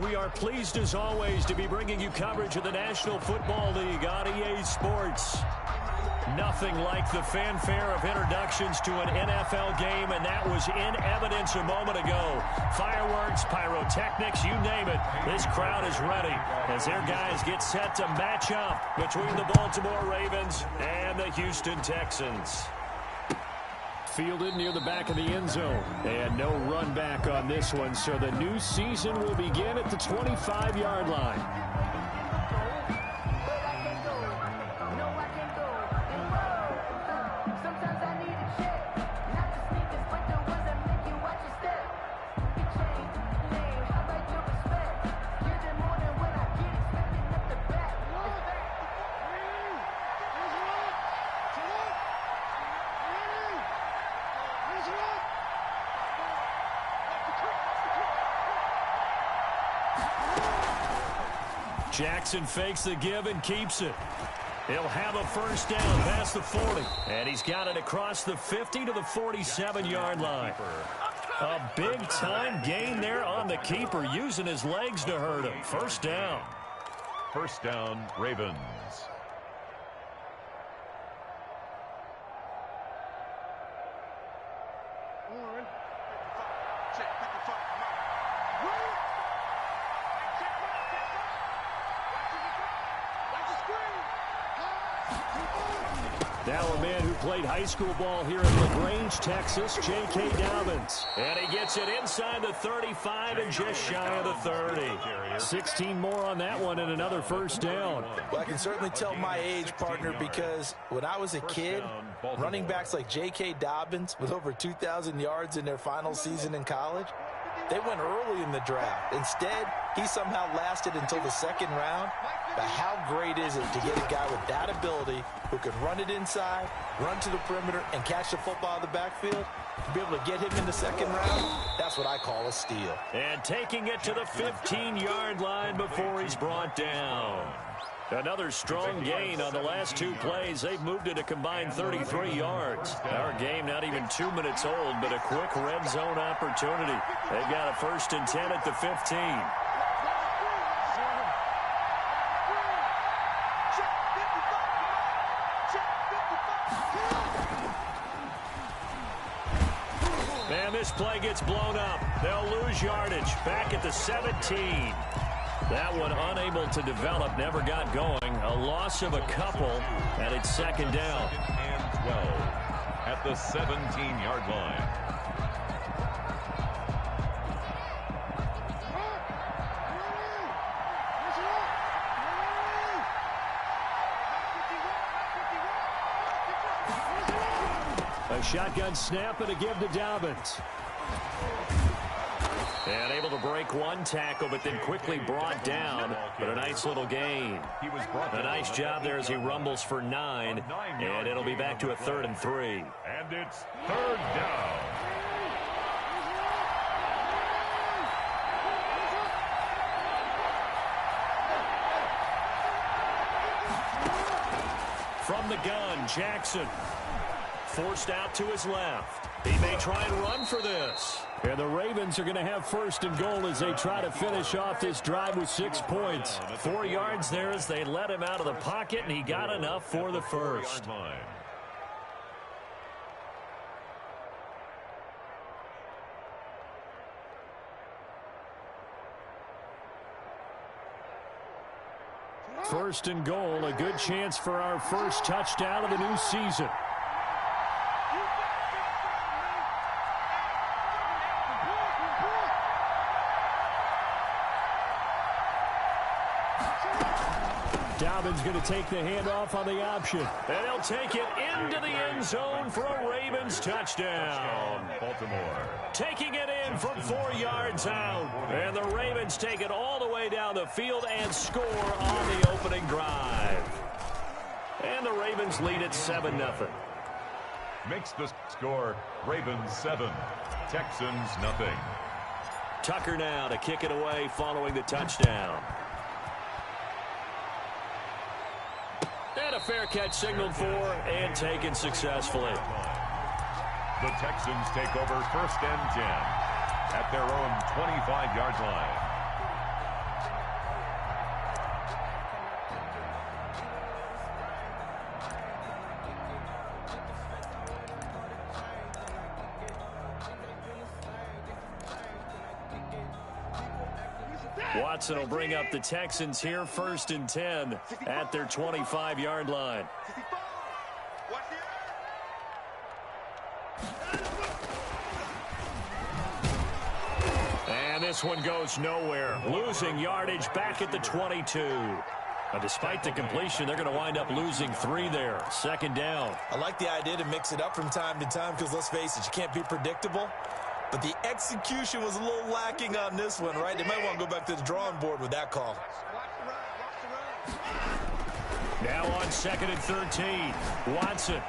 We are pleased, as always, to be bringing you coverage of the National Football League on EA Sports. Nothing like the fanfare of introductions to an NFL game, and that was in evidence a moment ago. Fireworks, pyrotechnics, you name it. This crowd is ready as their guys get set to match up between the Baltimore Ravens and the Houston Texans. Fielded near the back of the end zone. And no run back on this one, so the new season will begin at the 25-yard line. Jackson fakes the give and keeps it. He'll have a first down past the 40. And he's got it across the 50 to the 47-yard line. A big-time gain there on the keeper, using his legs to hurt him. First down. First down, Ravens. Now a man who played high school ball here in LaGrange, Texas, J.K. Dobbins. And he gets it inside the 35 and just shy of the 30. 16 more on that one and another first down. Well, I can certainly tell my age, partner, because when I was a kid, running backs like J.K. Dobbins with over 2,000 yards in their final season in college, they went early in the draft. Instead, he somehow lasted until the second round. But how great is it to get a guy with that ability who can run it inside, run to the perimeter, and catch the football out of the backfield? To be able to get him in the second round, that's what I call a steal. And taking it to the 15-yard line before he's brought down. Another strong gain on the last two plays. They've moved it a combined 33 yards. Our game not even 2 minutes old, but a quick red zone opportunity. They've got a 1st and 10 at the 15. And this play gets blown up. They'll lose yardage. Back at the 17. That one unable to develop, never got going. A loss of a couple, and it's second down. Second and 12 at the 17-yard line. A shotgun snap and a give to Dobbins. And able to break one tackle, but then quickly brought down. But a nice little gain. A nice job there as he rumbles for 9. And it'll be back to a 3rd and 3. And it's 3rd down. From the gun, Jackson. Forced out to his left. He may try and run for this. And the Ravens are going to have 1st and goal as they try to finish off this drive with 6 points. 4 yards there as they let him out of the pocket, and he got enough for the first. First and goal, a good chance for our first touchdown of the new season. Dobbins going to take the handoff on the option. And he'll take it into the end zone for a Ravens touchdown. Baltimore. Taking it in from 4 yards out. And the Ravens take it all the way down the field and score on the opening drive. And the Ravens lead at 7-0. Makes the score Ravens 7, Texans nothing. Tucker now to kick it away following the touchdown. And a fair catch signaled for and taken successfully. The Texans take over 1st and 10 at their own 25-yard line. Watson will bring up the Texans here, 1st and 10 at their 25-yard line. And this one goes nowhere, losing yardage back at the 22. But despite the completion, they're going to wind up losing 3 there. 2nd down. I like the idea to mix it up from time to time because, let's face it, you can't be predictable. But the execution was a little lacking on this one, right? They might want to go back to the drawing board with that call. Now on 2nd and 13, Watson.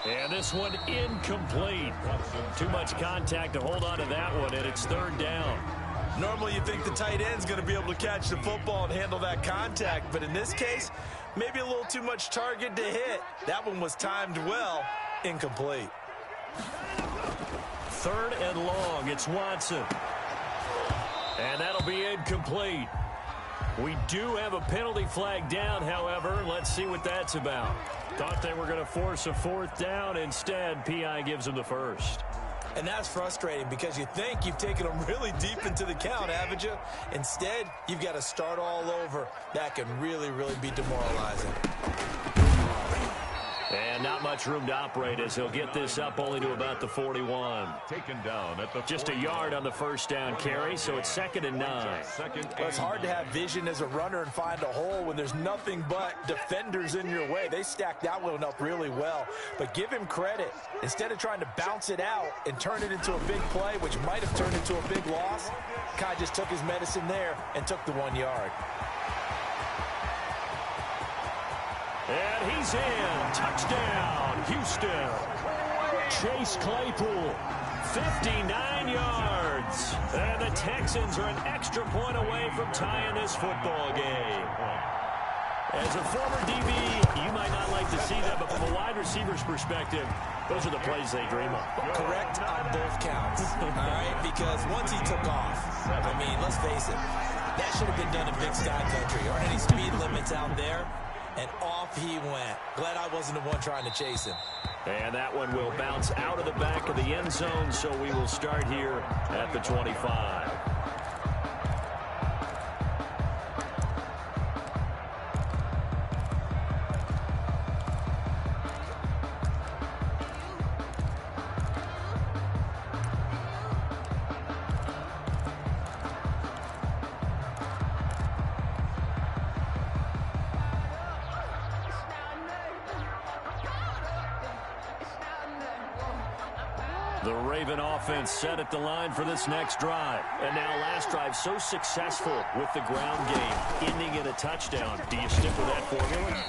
And this one incomplete. Too much contact to hold on to that one, and it's 3rd down. Normally you think the tight end's going to be able to catch the football and handle that contact, but in this case, maybe a little too much target to hit. That one was timed well, incomplete. 3rd and long, it's Watson. And that'll be incomplete. We do have a penalty flag down, however. Let's see what that's about. Thought they were going to force a 4th down. Instead, PI gives them the 1st. And that's frustrating because you think you've taken them really deep into the count, haven't you? Instead, you've got to start all over. That can really, really be demoralizing. And not much room to operate as he'll get this up only to about the 41. Taken down at the Just a yard on the 1st down carry, so it's 2nd and 9. Well, it's hard to have vision as a runner and find a hole when there's nothing but defenders in your way. They stacked that one up really well. But give him credit. Instead of trying to bounce it out and turn it into a big play, which might have turned into a big loss, Kai just took his medicine there and took the 1 yard. And he's in. Touchdown, Houston. Chase Claypool, 59 yards. And the Texans are an extra point away from tying this football game. As a former DB, you might not like to see that, but from a wide receiver's perspective, those are the plays they dream of. Correct on both counts, all right? Because once he took off, I mean, let's face it, that should have been done in Big Sky Country. Aren't any speed limits out there? And off he went. Glad I wasn't the one trying to chase him. And that one will bounce out of the back of the end zone, so we will start here at the 25. The Raven offense set at the line for this next drive. And now last drive so successful with the ground game, ending in a touchdown. Do you stick with that formula?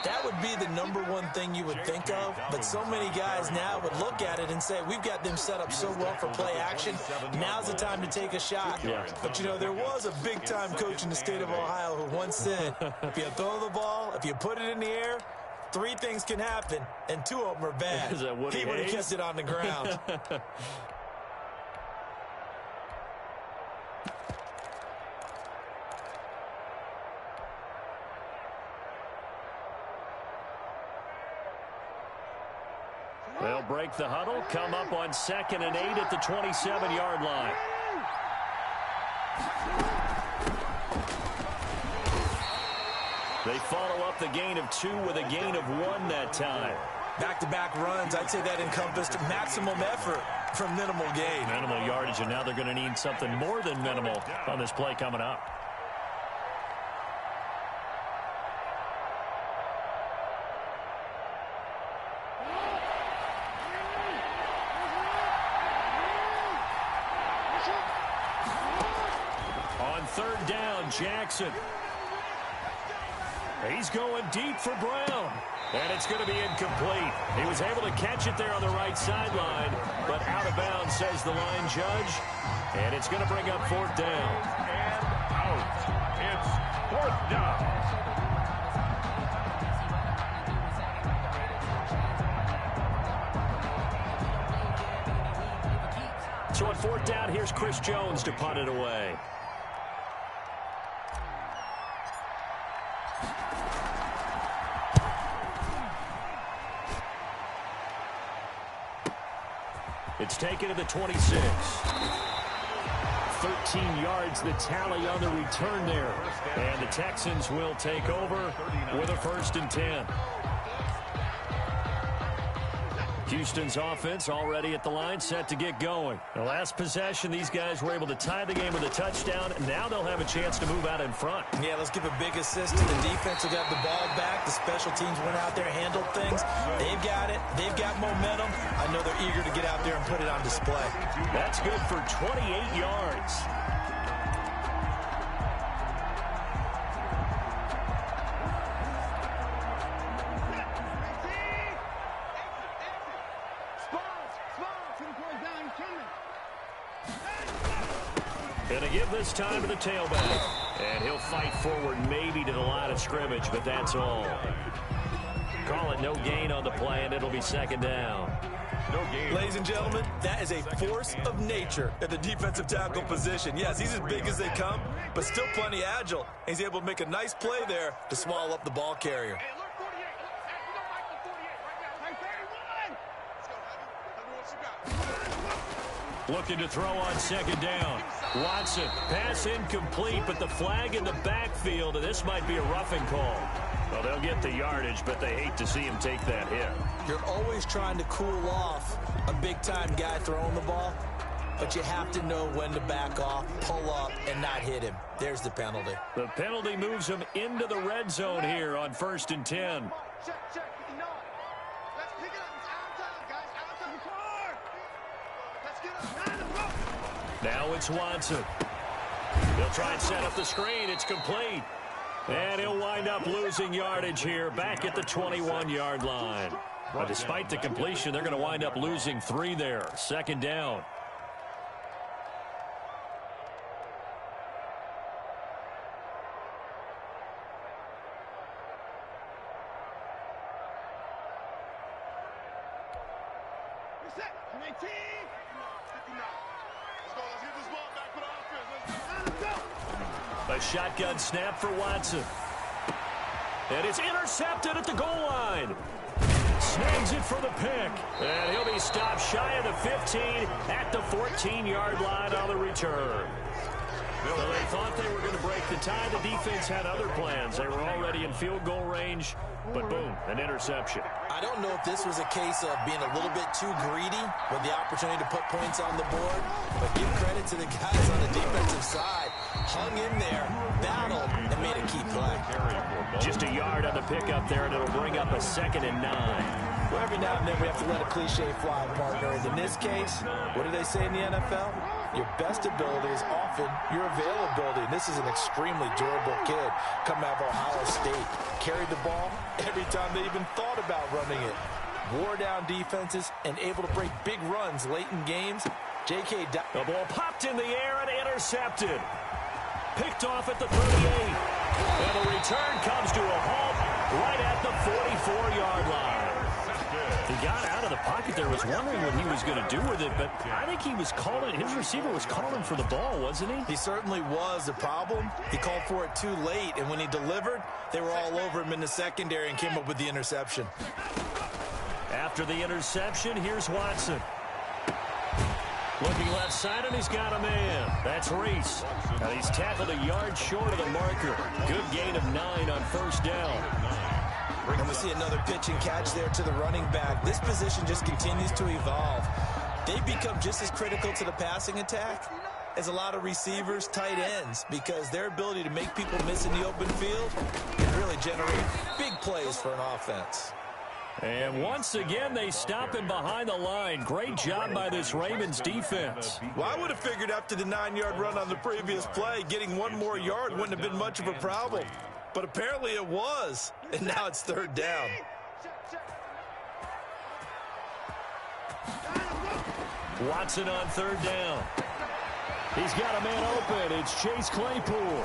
That would be the #1 thing you would think of, but so many guys now would look at it and say, we've got them set up so well for play action, now's the time to take a shot. Yeah. But, you know, there was a big-time coach in the state of Ohio who once said, if you throw the ball, if you put it in the air, 3 things can happen, and 2 of them are bad. Is that Woody he would have Hayes? kissed it on the ground. They'll break the huddle, come up on 2nd and 8 at the 27-yard line. They follow up the gain of 2 with a gain of 1 that time. Back-to-back runs, I'd say that encompassed maximum effort for minimal gain. Minimal yardage, and now they're going to need something more than minimal on this play coming up. On 3rd down, Jackson. He's going deep for Brown. And it's going to be incomplete. He was able to catch it there on the right sideline, but out of bounds, says the line judge. And it's going to bring up 4th down. And out. It's 4th down. So on 4th down, here's Chris Jones to punt it away. It's taken to the 26. 13 yards, the tally on the return there. And the Texans will take over with a 1st and 10. Houston's offense already at the line, set to get going. The last possession, these guys were able to tie the game with a touchdown. Now they'll have a chance to move out in front. Yeah, let's give a big assist to the defense who got the ball back. The special teams went out there, handled things. They've got it. They've got momentum. I know they're eager to get out there and put it on display. That's good for 28 yards. Gonna give this time to the tailback. And he'll fight forward maybe to the line of scrimmage, but that's all. Call it no gain on the play, and it'll be 2nd down. No gain. Ladies and gentlemen, that is a force of nature at the defensive tackle position. Yes, he's as big as they come, but still plenty agile. He's able to make a nice play there to swallow up the ball carrier. Looking to throw on 2nd down. Watson, pass incomplete, but the flag in the backfield, and this might be a roughing call. Well, they'll get the yardage, but they hate to see him take that hit. You're always trying to cool off a big-time guy throwing the ball, but you have to know when to back off, pull up, and not hit him. There's the penalty. The penalty moves him into the red zone here on 1st and 10. Check. You know it. Let's pick it up. It's out time, guys. Out time. Let's get up. Now it's Watson. He'll try and set up the screen. It's complete. And he'll wind up losing yardage here back at the 21-yard line. But despite the completion, they're going to wind up losing 3 there. 2nd down. A shotgun snap for Watson. And it's intercepted at the goal line. Snags it for the pick. And he'll be stopped shy of the 15 at the 14-yard line on the return. So they thought they were going to break the tie. The defense had other plans. They were already in field goal range, but boom, an interception. I don't know if this was a case of being a little bit too greedy with the opportunity to put points on the board, but give credit to the guys on the defensive side. Hung in there, battled, and made a key play. Just a yard on the pickup there, and it'll bring up a 2nd and 9. Well, every now and then we have to let a cliche fly, partner. And in this case, what do they say in the NFL? Your best ability is often your availability. And this is an extremely durable kid coming out of Ohio State. Carried the ball every time they even thought about running it. Wore down defenses and able to break big runs late in games. J.K. The ball popped in the air and intercepted. Picked off at the 38. And the return comes to a halt right at the 44-yard line. He got out of the pocket there, was wondering what he was going to do with it, but I think he was calling, his receiver was calling for the ball, wasn't he? He certainly was. The problem, he called for it too late, and when he delivered, they were all over him in the secondary and came up with the After the interception, here's Watson. Looking left side, and he's got a man. That's Reese. And he's tackled a yard short of the marker. Good gain of 9 on first down. And we see another pitch and catch there to the running back. This position just continues to evolve. They become just as critical to the passing attack as a lot of receivers, tight ends, because their ability to make people miss in the open field can really generate big plays for an offense. And once again, they stop him behind the line. Great job by this Ravens defense. Well, I would have figured after the 9-yard run on the previous play, getting one more yard wouldn't have been much of a problem. But apparently it was, and now it's third down. Watson on third down. He's got a man open. It's Chase Claypool.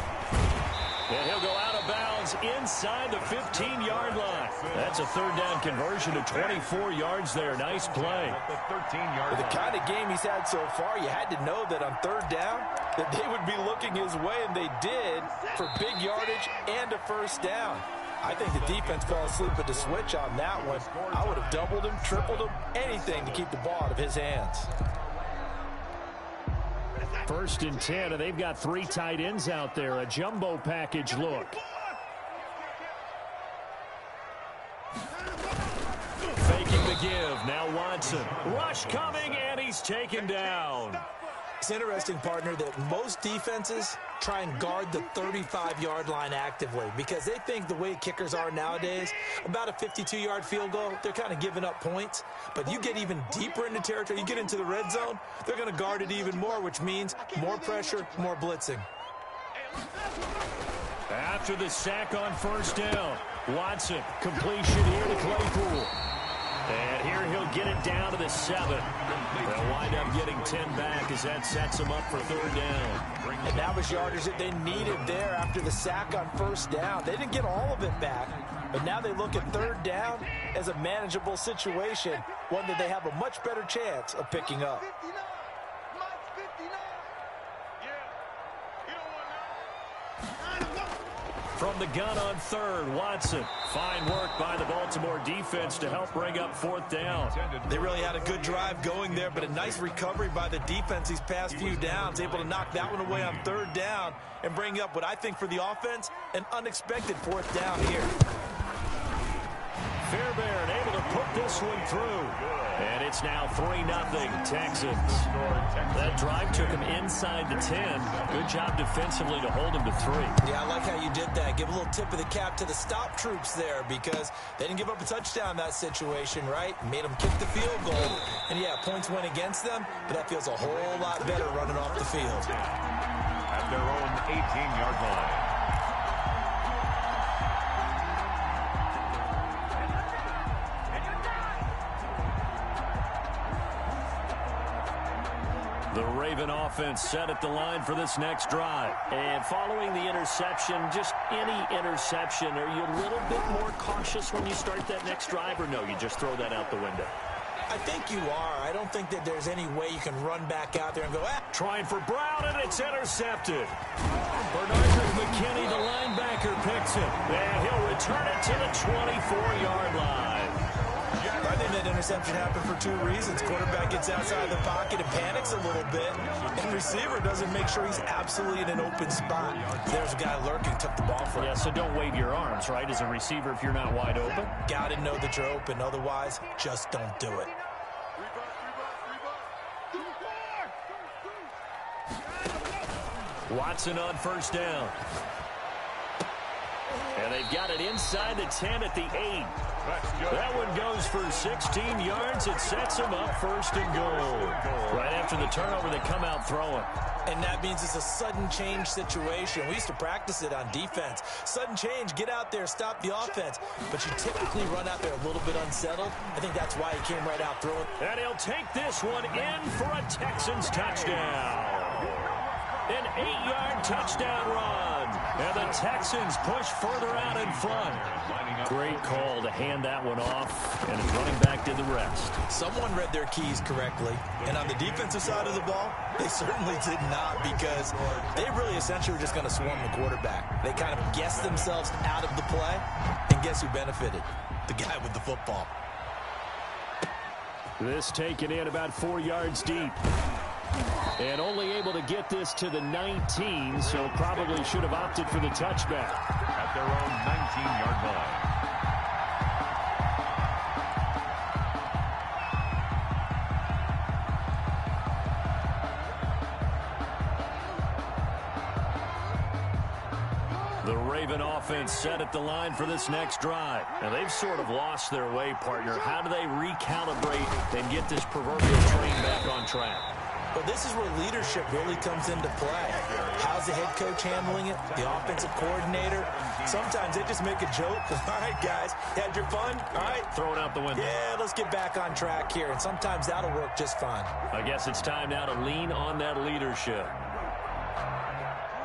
And he'll go out of bounds inside the 15-yard line. That's a third down conversion to 24 yards there. Nice play. With the kind of game he's had so far, you had to know that on third down that they would be looking his way, and they did, for big yardage and a first down. I think the defense fell asleep at the switch on that one. I would have doubled him, tripled him, anything to keep the ball out of his hands. First and 10, and they've got 3 tight ends out there. A jumbo package look. Faking the give. Now Watson. Rush coming, and he's taken down. It's interesting, partner, that most defenses try and guard the 35-yard line actively because they think the way kickers are nowadays, about a 52-yard field goal, they're kind of giving up points. But you get even deeper into territory, you get into the red zone, they're going to guard it even more, which means more pressure, more blitzing. After the sack on first down, Watson, completion here to Claypool. And here he'll get it down to the 7. They'll wind up getting 10 back as that sets them up for third down. And that was yardage that they needed there after the sack on first down. They didn't get all of it back, but now they look at third down as a manageable situation, one that they have a much better chance of picking up. From the gun on third, Watson. Fine work by the Baltimore defense to help bring up fourth down. They really had a good drive going there, but a nice recovery by the defense these past few downs, able to knock that one away on third down and bring up what I think for the offense, an unexpected fourth down here. Fairbairn able to put this one through. And it's now 3-0 Texans. That drive took him inside the 10. Good job defensively to hold him to 3. Yeah, I like how you did that. Give a little tip of the cap to the stop troops there because they didn't give up a touchdown in that situation, right? Made them kick the field goal. And, yeah, points went against them, but that feels a whole lot better running off the field. At their own 18-yard line. The Raven offense set at the line for this next drive. And following the interception, just any interception, are you a little bit more cautious when you start that next drive, or no, you just throw that out the window? I think you are. I don't think that there's any way you can run back out there and go, ah. Trying for Brown, and it's intercepted. Bernard McKinney, the linebacker, picks it. And he'll return it to the 24-yard line. I think that interception happened for 2 reasons. Quarterback gets outside the pocket and panics a little bit, and receiver doesn't make sure he's absolutely in an open spot. There's a guy lurking, took the ball from him. Yeah, so don't wave your arms, right, as a receiver if you're not wide open? Got to know that you're open. Otherwise, just don't do it. Watson on first down. And they've got it inside the 10 at the 8. That one goes for 16 yards. It sets them up first and goal. Right after the turnover, they come out throwing. And that means it's a sudden change situation. We used to practice it on defense. Sudden change, get out there, stop the offense. But you typically run out there a little bit unsettled. I think that's why he came right out throwing. And he'll take this one in for a Texans touchdown. An 8-yard touchdown run. And the Texans push further out in front. Great call to hand that one off, and his running back did the rest. Someone read their keys correctly, and on the defensive side of the ball, they certainly did not, because they really essentially were just going to swarm the quarterback. They kind of guessed themselves out of the play, and guess who benefited? The guy with the football. This taken in about 4 yards deep. And only able to get this to the 19, so probably should have opted for the touchback. At their own 19-yard line. The Raven offense set at the line for this next drive. Now, they've sort of lost their way, partner. How do they recalibrate and get this proverbial train back on track? Well, this is where leadership really comes into play. How's the head coach handling it? The offensive coordinator? Sometimes they just make a joke. All right, guys, had your fun? All right. Throw it out the window. Yeah, let's get back on track here. And sometimes that'll work just fine. I guess it's time now to lean on that leadership.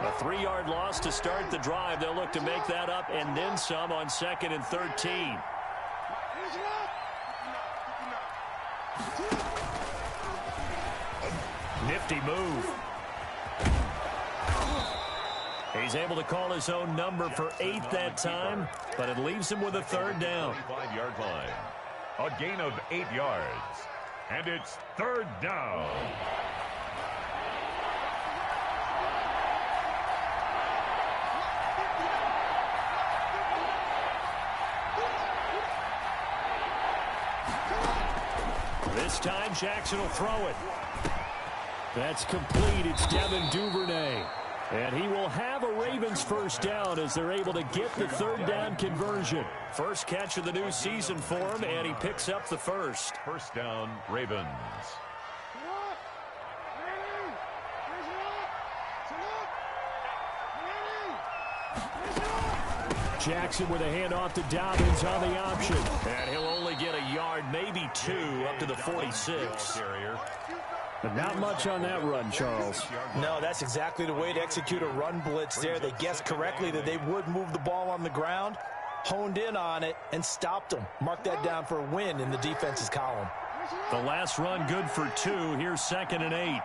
A 3-yard loss to start the drive. They'll look to make that up and then some on 2nd and 13. Nifty move. He's able to call his own number for 8 that time, but it leaves him with a 3rd down. 5-yard line. A gain of 8 yards. And it's 3rd down. This time Jackson will throw it. That's complete. It's Devin Duvernay. And he will have a Ravens 1st down as they're able to get the 3rd down conversion. First catch of the new season for him, and he picks up the 1st. 1st down, Ravens. Jackson with a handoff to Dobbins on the option. And he'll only get a yard, maybe 2, up to the 46. But not much on that run, Charles. No, that's exactly the way to execute a run blitz there. They guessed correctly that they would move the ball on the ground, honed in on it, and stopped them. Mark that down for a win in the defense's column. The last run good for 2. Here's 2nd and 8.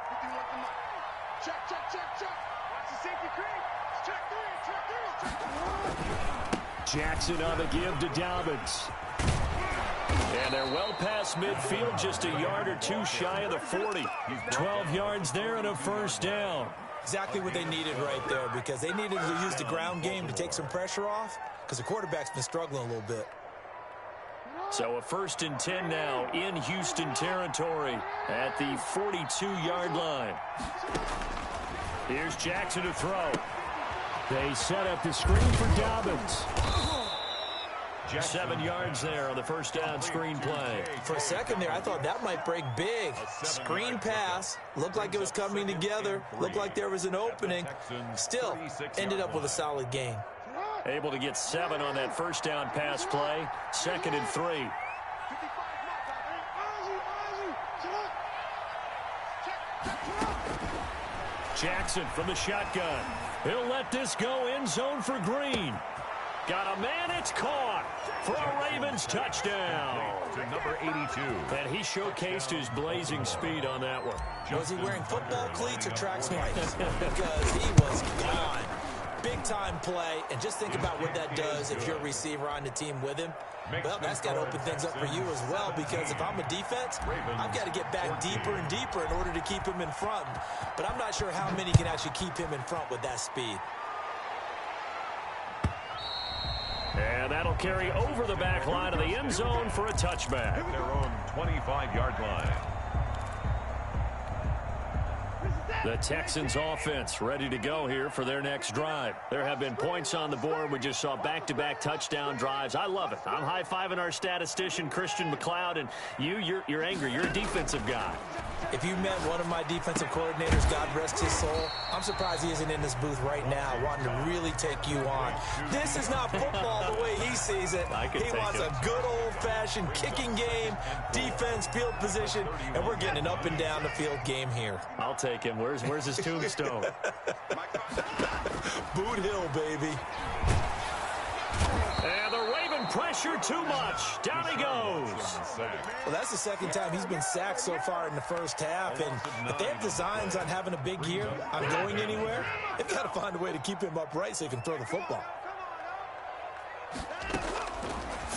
Check. Watch the safety creep. Check 3. Jackson on the give to Dobbins. And they're well past midfield, just a yard or 2 shy of the 40. 12 yards there and a 1st down. Exactly what they needed right there, because they needed to use the ground game to take some pressure off, because the quarterback's been struggling a little bit. So a 1st and 10 now in Houston territory at the 42-yard line. Here's Jackson to throw. They set up the screen for Dobbins. 7 yards there on the 1st down screen play. For a second there, I thought that might break big. Screen pass. Looked like it was coming together. Looked like there was an opening. Still, ended up with a solid gain. Able to get 7 on that 1st down pass play. 2nd and 3. Jackson from the shotgun. He'll let this go end zone for Green. Got a man, it's caught for a Ravens touchdown. To number 82. And he showcased his blazing speed on that one. Was he wearing football cleats or track spikes? Because he was gone. Big-time play, and just think about what that does if you're a receiver on the team with him. Well, that's got to open things up for you as well, because if I'm a defense, I've got to get back deeper and deeper in order to keep him in front. But I'm not sure how many can actually keep him in front with that speed. And that'll carry over the back line of the end zone for a touchback. At their own 25-yard line. The Texans offense ready to go here for their next drive. There have been points on the board. We just saw back-to-back touchdown drives. I love it. I'm high-fiving our statistician, Christian McLeod, and you're angry. You're a defensive guy. If you met one of my defensive coordinators, God rest his soul, I'm surprised he isn't in this booth right now wanting to really take you on. This is not football the way he sees it. He wants a good old-fashioned kicking game, defense, field position, and we're getting an up-and-down-the-field game here. I'll take him. Where's his tombstone? Boot Hill, baby. And the Raven pressure too much. Down he goes. Well, that's the second time he's been sacked so far in the first half. And if they have designs on having a big year, on going anywhere, they've got to find a way to keep him upright so he can throw the football.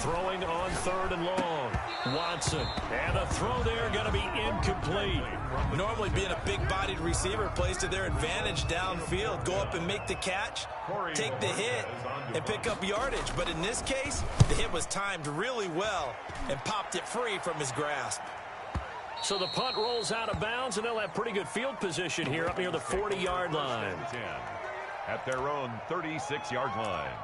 Throwing on 3rd and long. Watson. And the throw there going to be incomplete. Normally being a big-bodied receiver plays to their advantage downfield. Go up and make the catch, take the hit, and pick up yardage. But in this case, the hit was timed really well and popped it free from his grasp. So the punt rolls out of bounds, and they'll have pretty good field position here up near the 40-yard line. At their own 36-yard line.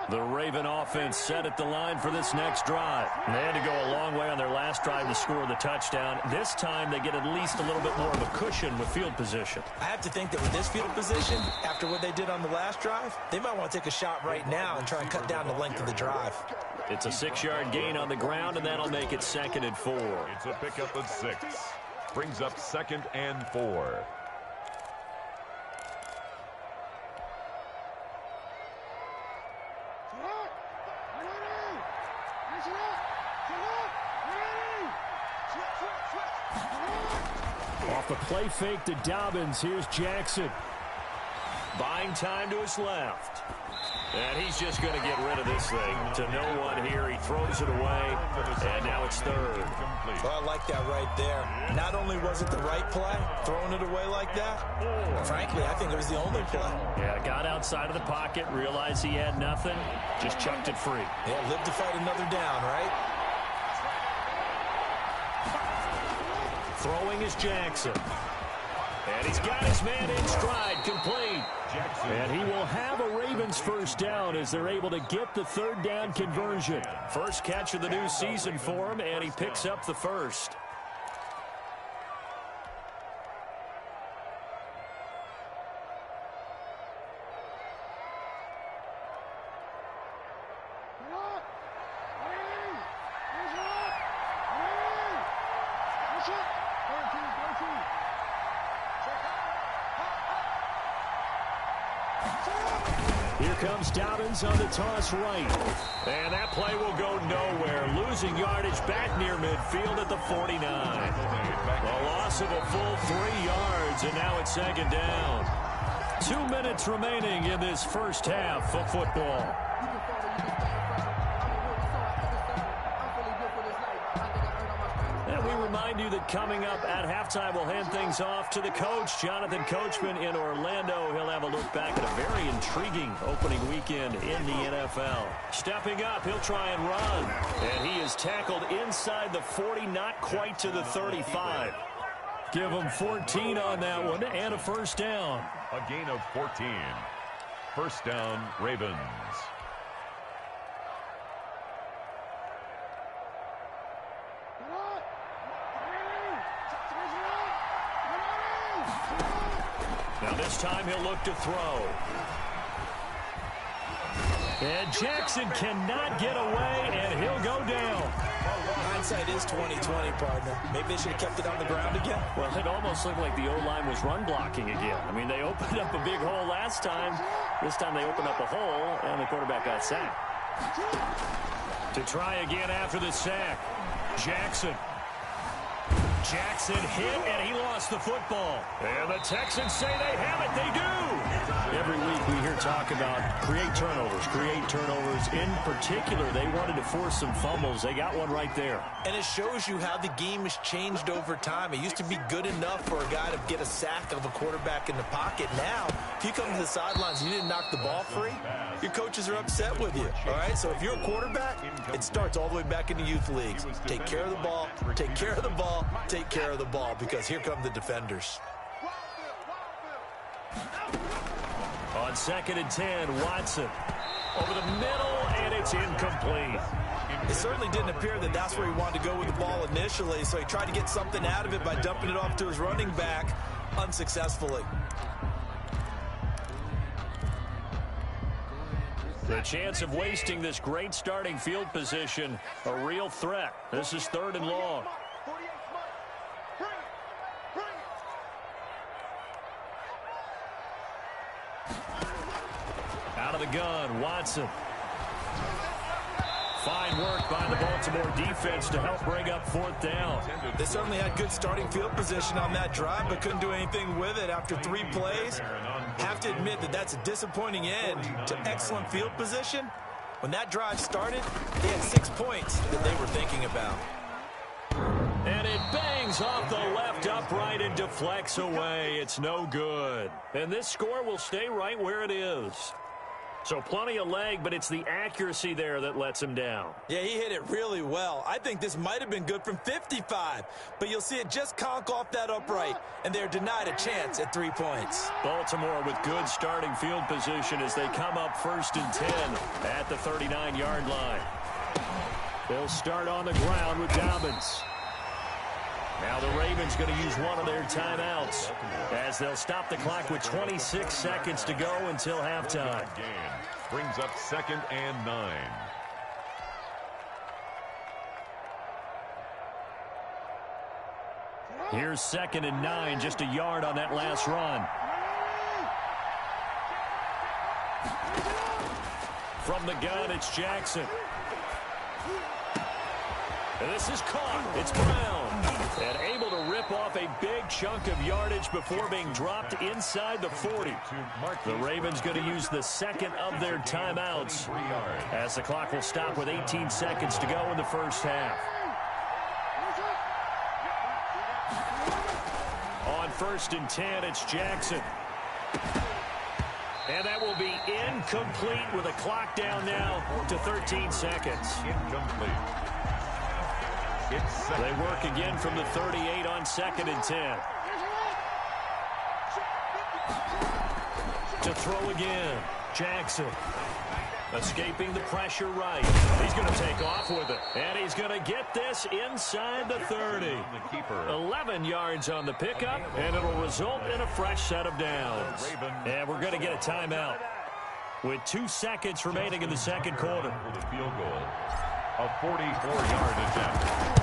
The Raven offense set at the line for this next drive. They had to go a long way on their last drive to score the touchdown. This time they get at least a little bit more of a cushion with field position. I have to think that with this field position, after what they did on the last drive, they might want to take a shot right now and try and cut down the length of the drive. It's a 6-yard gain on the ground, and that'll make it 2nd and 4. It's a pickup of 6. Brings up 2nd and 4. Off the play fake to Dobbins. Here's Jackson. Buying time to his left. And he's just going to get rid of this thing to no one here. He throws it away, and now it's 3rd. Well, I like that right there. Not only was it the right play, throwing it away like that, frankly, I think it was the only play. Yeah, got outside of the pocket, realized he had nothing, just chucked it free. Yeah, live to fight another down, right? Throwing is Jackson. And he's got his man in stride, complete. And he will have a Ravens first down as they're able to get the 3rd down conversion. First catch of the new season for him, and he picks up the first. Here comes Dobbins on the toss right. And that play will go nowhere. Losing yardage back near midfield at the 49. A loss of a full 3 yards, and now it's 2nd down. 2 minutes remaining in this first half of football. And we remind you that coming up at halftime, we'll hand things off to the coach, Jonathan Coachman in Orlando. He'll have a look back at a very intriguing opening weekend in the NFL. Stepping up, he'll try and run. And he is tackled inside the 40, not quite to the 35. Give him 14 on that one and a first down. A gain of 14. First down, Ravens. Now this time he'll look to throw. And Jackson cannot get away, and he'll go down. Hindsight is 20/20, partner. Maybe they should have kept it on the ground again. Well, it almost looked like the O-line was run blocking again. I mean, they opened up a big hole last time. This time they opened up a hole, and the quarterback got sacked. To try again after the sack. Jackson hit, and he lost the football. And the Texans say they have it. They do. Every week we hear talk about create turnovers. In particular, they wanted to force some fumbles. They got one right there. And it shows you how the game has changed over time. It used to be good enough for a guy to get a sack of a quarterback in the pocket. Now, if you come to the sidelines and you didn't knock the ball free, your coaches are upset with you. All right? So if you're a quarterback, it starts all the way back in the youth leagues. Take care of the ball, take care of the ball, take care of the ball, because here come the defenders. On 2nd and 10, Watson over the middle, and it's incomplete. It certainly didn't appear that that's where he wanted to go with the ball initially, so he tried to get something out of it by dumping it off to his running back unsuccessfully. The chance of wasting this great starting field position, a real threat. This is 3rd and long. Out of the gun, Watson. Fine work by the Baltimore defense to help bring up 4th down. They certainly had good starting field position on that drive, but couldn't do anything with it after 3 plays. Have to admit that that's a disappointing end to excellent field position. When that drive started, they had 6 points that they were thinking about. And it bangs off the left upright and deflects away. It's no good. And this score will stay right where it is. So plenty of leg, but it's the accuracy there that lets him down. Yeah, he hit it really well. I think this might have been good from 55. But you'll see it just conk off that upright, and they're denied a chance at 3 points. Baltimore with good starting field position as they come up 1st and 10 at the 39-yard line. They'll start on the ground with Dobbins. Now the Ravens going to use one of their timeouts as they'll stop the clock with 26 seconds to go until halftime. Brings up 2nd and 9. Here's 2nd and 9, just a yard on that last run. From the gun, it's Jackson. And this is caught. It's Brown. And able to rip off a big chunk of yardage before being dropped inside the 40. The Ravens going to use the 2nd of their timeouts as the clock will stop with 18 seconds to go in the first half. On 1st and 10, it's Jackson. And that will be incomplete with a clock down now to 13 seconds. Incomplete. They work again from the 38 on 2nd and 10. To throw again, Jackson. Escaping the pressure right. He's going to take off with it. And he's going to get this inside the 30. 11 yards on the pickup, and it'll result in a fresh set of downs. And we're going to get a timeout with 2 seconds remaining in the second quarter. Field goal. A 44-yard attempt.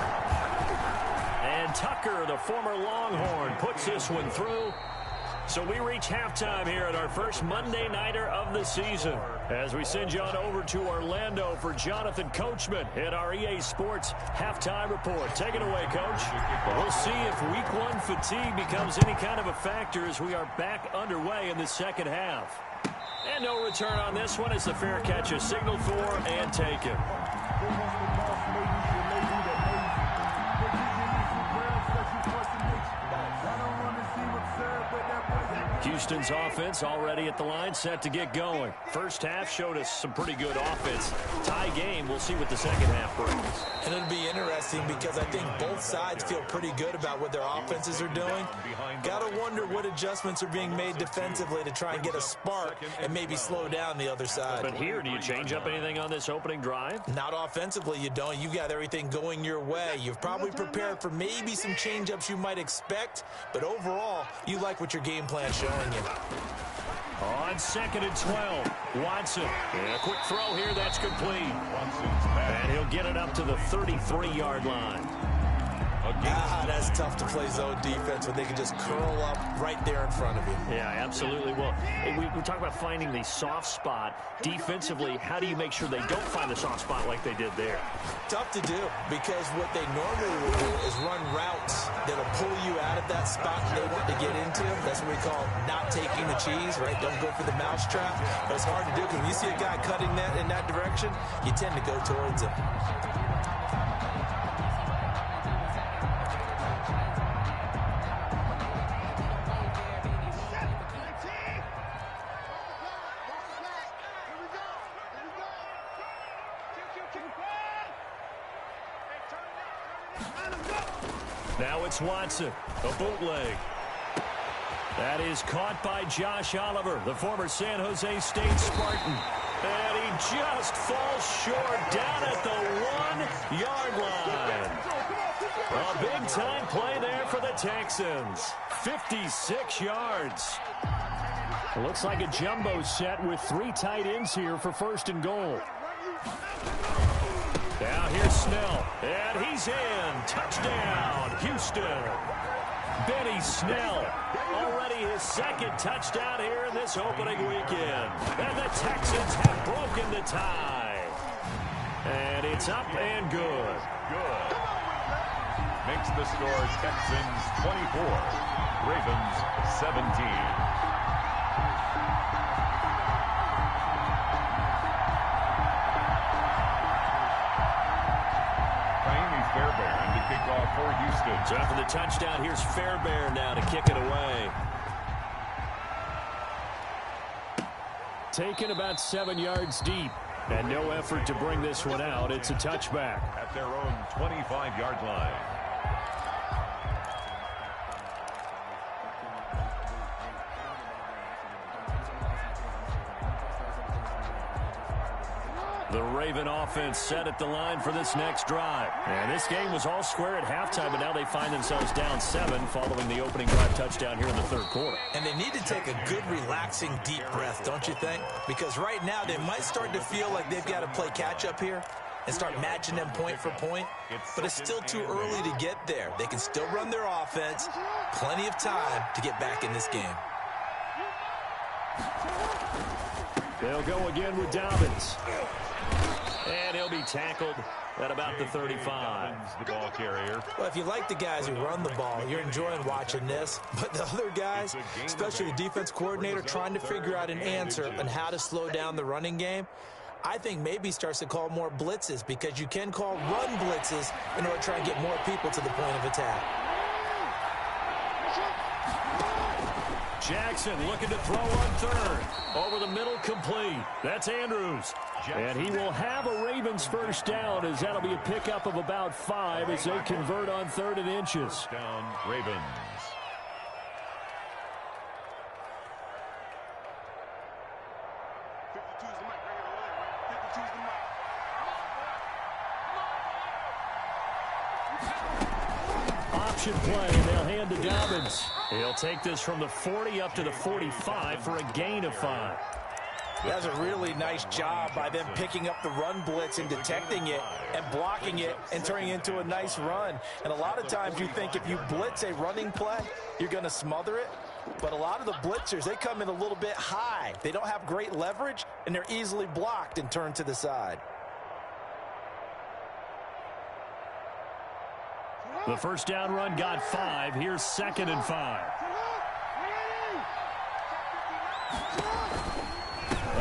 And Tucker, the former Longhorn, puts this one through. So we reach halftime here at our first Monday Nighter of the season as we send you on over to Orlando for Jonathan Coachman at our EA Sports Halftime Report. Take it away, Coach. We'll see if Week 1 fatigue becomes any kind of a factor as we are back underway in the second half. And no return on this one as the fair catch is signaled for and taken. Houston's offense already at the line, set to get going. First half showed us some pretty good offense. Tie game, we'll see what the second half brings. And it'll be interesting because I think both sides feel pretty good about what their offenses are doing. Got to wonder what adjustments are being made defensively to try and get a spark and maybe slow down the other side. But here, do you change up anything on this opening drive? Not offensively, you don't. You got everything going your way. You've probably prepared for maybe some change-ups you might expect, but overall, you like what your game plan's showing you. On 2nd and 12, Watson. And a quick throw here, that's complete. And he'll get it up to the 33-yard line. That's tough to play zone defense when they can just curl up right there in front of you. Yeah, absolutely. Well, we talk about finding the soft spot. Defensively, how do you make sure they don't find the soft spot like they did there? Tough to do because what they normally will do is run routes that'll pull you out of that spot they want to get into. That's what we call not taking the cheese, right? Don't go for the mousetrap. But it's hard to do because when you see a guy cutting that in that direction, you tend to go towards him. Now it's Watson, a bootleg. That is caught by Josh Oliver, the former San Jose State Spartan. And he just falls short down at the 1-yard line. A big-time play there for the Texans. 56 yards. It looks like a jumbo set with 3 tight ends here for 1st and goal. Now here's Snell, and he's in. Touchdown, Houston. Benny Snell, already his 2nd touchdown here in this opening weekend. And the Texans have broken the tie. And it's up and good. Good. Makes the score Texans 24, Ravens 17. Fairbairn to kick off for Houston. So after the touchdown, here's Fairbairn now to kick it away. Taken about 7 yards deep. And no effort to bring this one out. It's a touchback. At their own 25-yard line. The Raven offense set at the line for this next drive. And this game was all square at halftime, but now they find themselves down 7 following the opening drive touchdown here in the third quarter. And they need to take a good, relaxing, deep breath, don't you think? Because right now they might start to feel like they've got to play catch-up here and start matching them point for point. But it's still too early to get there. They can still run their offense. Plenty of time to get back in this game. They'll go again with Dobbins. And he'll be tackled at about the 35. The ball carrier. Well, if you like the guys who run the ball, you're enjoying watching this. But the other guys, especially the defense coordinator, trying to figure out an answer on how to slow down the running game, I think maybe starts to call more blitzes, because you can call run blitzes in order to try and get more people to the point of attack. Jackson looking to throw on third. Over the middle, complete. That's Andrews. And he will have a Ravens first down, as that'll be a pickup of about 5 as they convert on 3rd and inches. Down Ravens. Option play, and they'll hand to Dobbins. He'll take this from the 40 up to the 45 for a gain of 5. That's a really nice job by them picking up the run blitz and detecting it and blocking it and turning it into a nice run. And a lot of times you think if you blitz a running play, you're going to smother it. But a lot of the blitzers, they come in a little bit high. They don't have great leverage, and they're easily blocked and turned to the side. The first down run got 5. Here's 2nd and 5.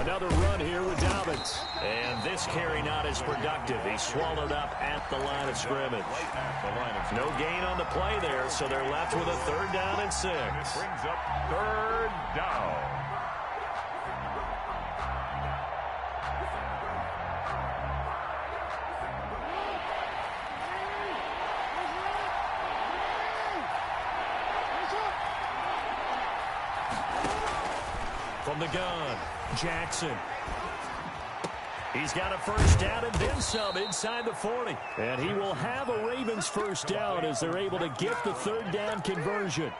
Another run here with Dobbins. And this carry not as productive. He's swallowed up at the line of scrimmage. No gain on the play there, so they're left with a 3rd down and 6. Brings up 3rd down. From the gun, Jackson. He's got a first down and then some inside the 40. And he will have a Ravens first down as they're able to get the 3rd down conversion.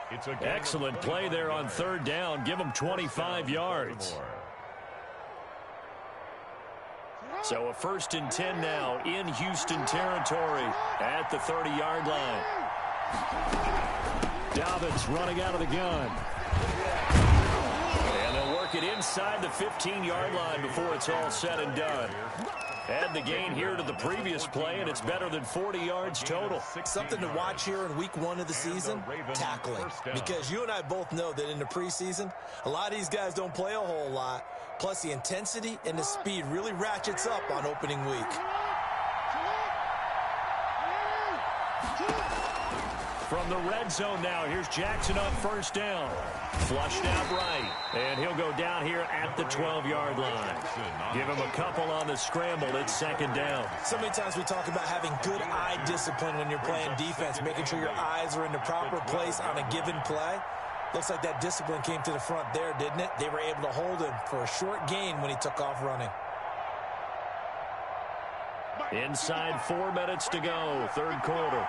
Excellent play there on 3rd down. Give them 25 yards. So a 1st and 10 now in Houston territory at the 30-yard line. Dobbins running out of the gun. It inside the 15-yard line before it's all said and done. Add the gain here to the previous play, and it's better than 40 yards total. Something to watch here in week 1 of the season, tackling. Because you and I both know that in the preseason, a lot of these guys don't play a whole lot. Plus, the intensity and the speed really ratchets up on opening week. From the red zone now, here's Jackson on first down. Flushed out right, and he'll go down here at the 12-yard line. Give him a couple on the scramble. It's 2nd down. So many times we talk about having good eye discipline when you're playing defense, making sure your eyes are in the proper place on a given play. Looks like that discipline came to the front there, didn't it? They were able to hold him for a short gain when he took off running. Inside 4 minutes to go, 3rd quarter.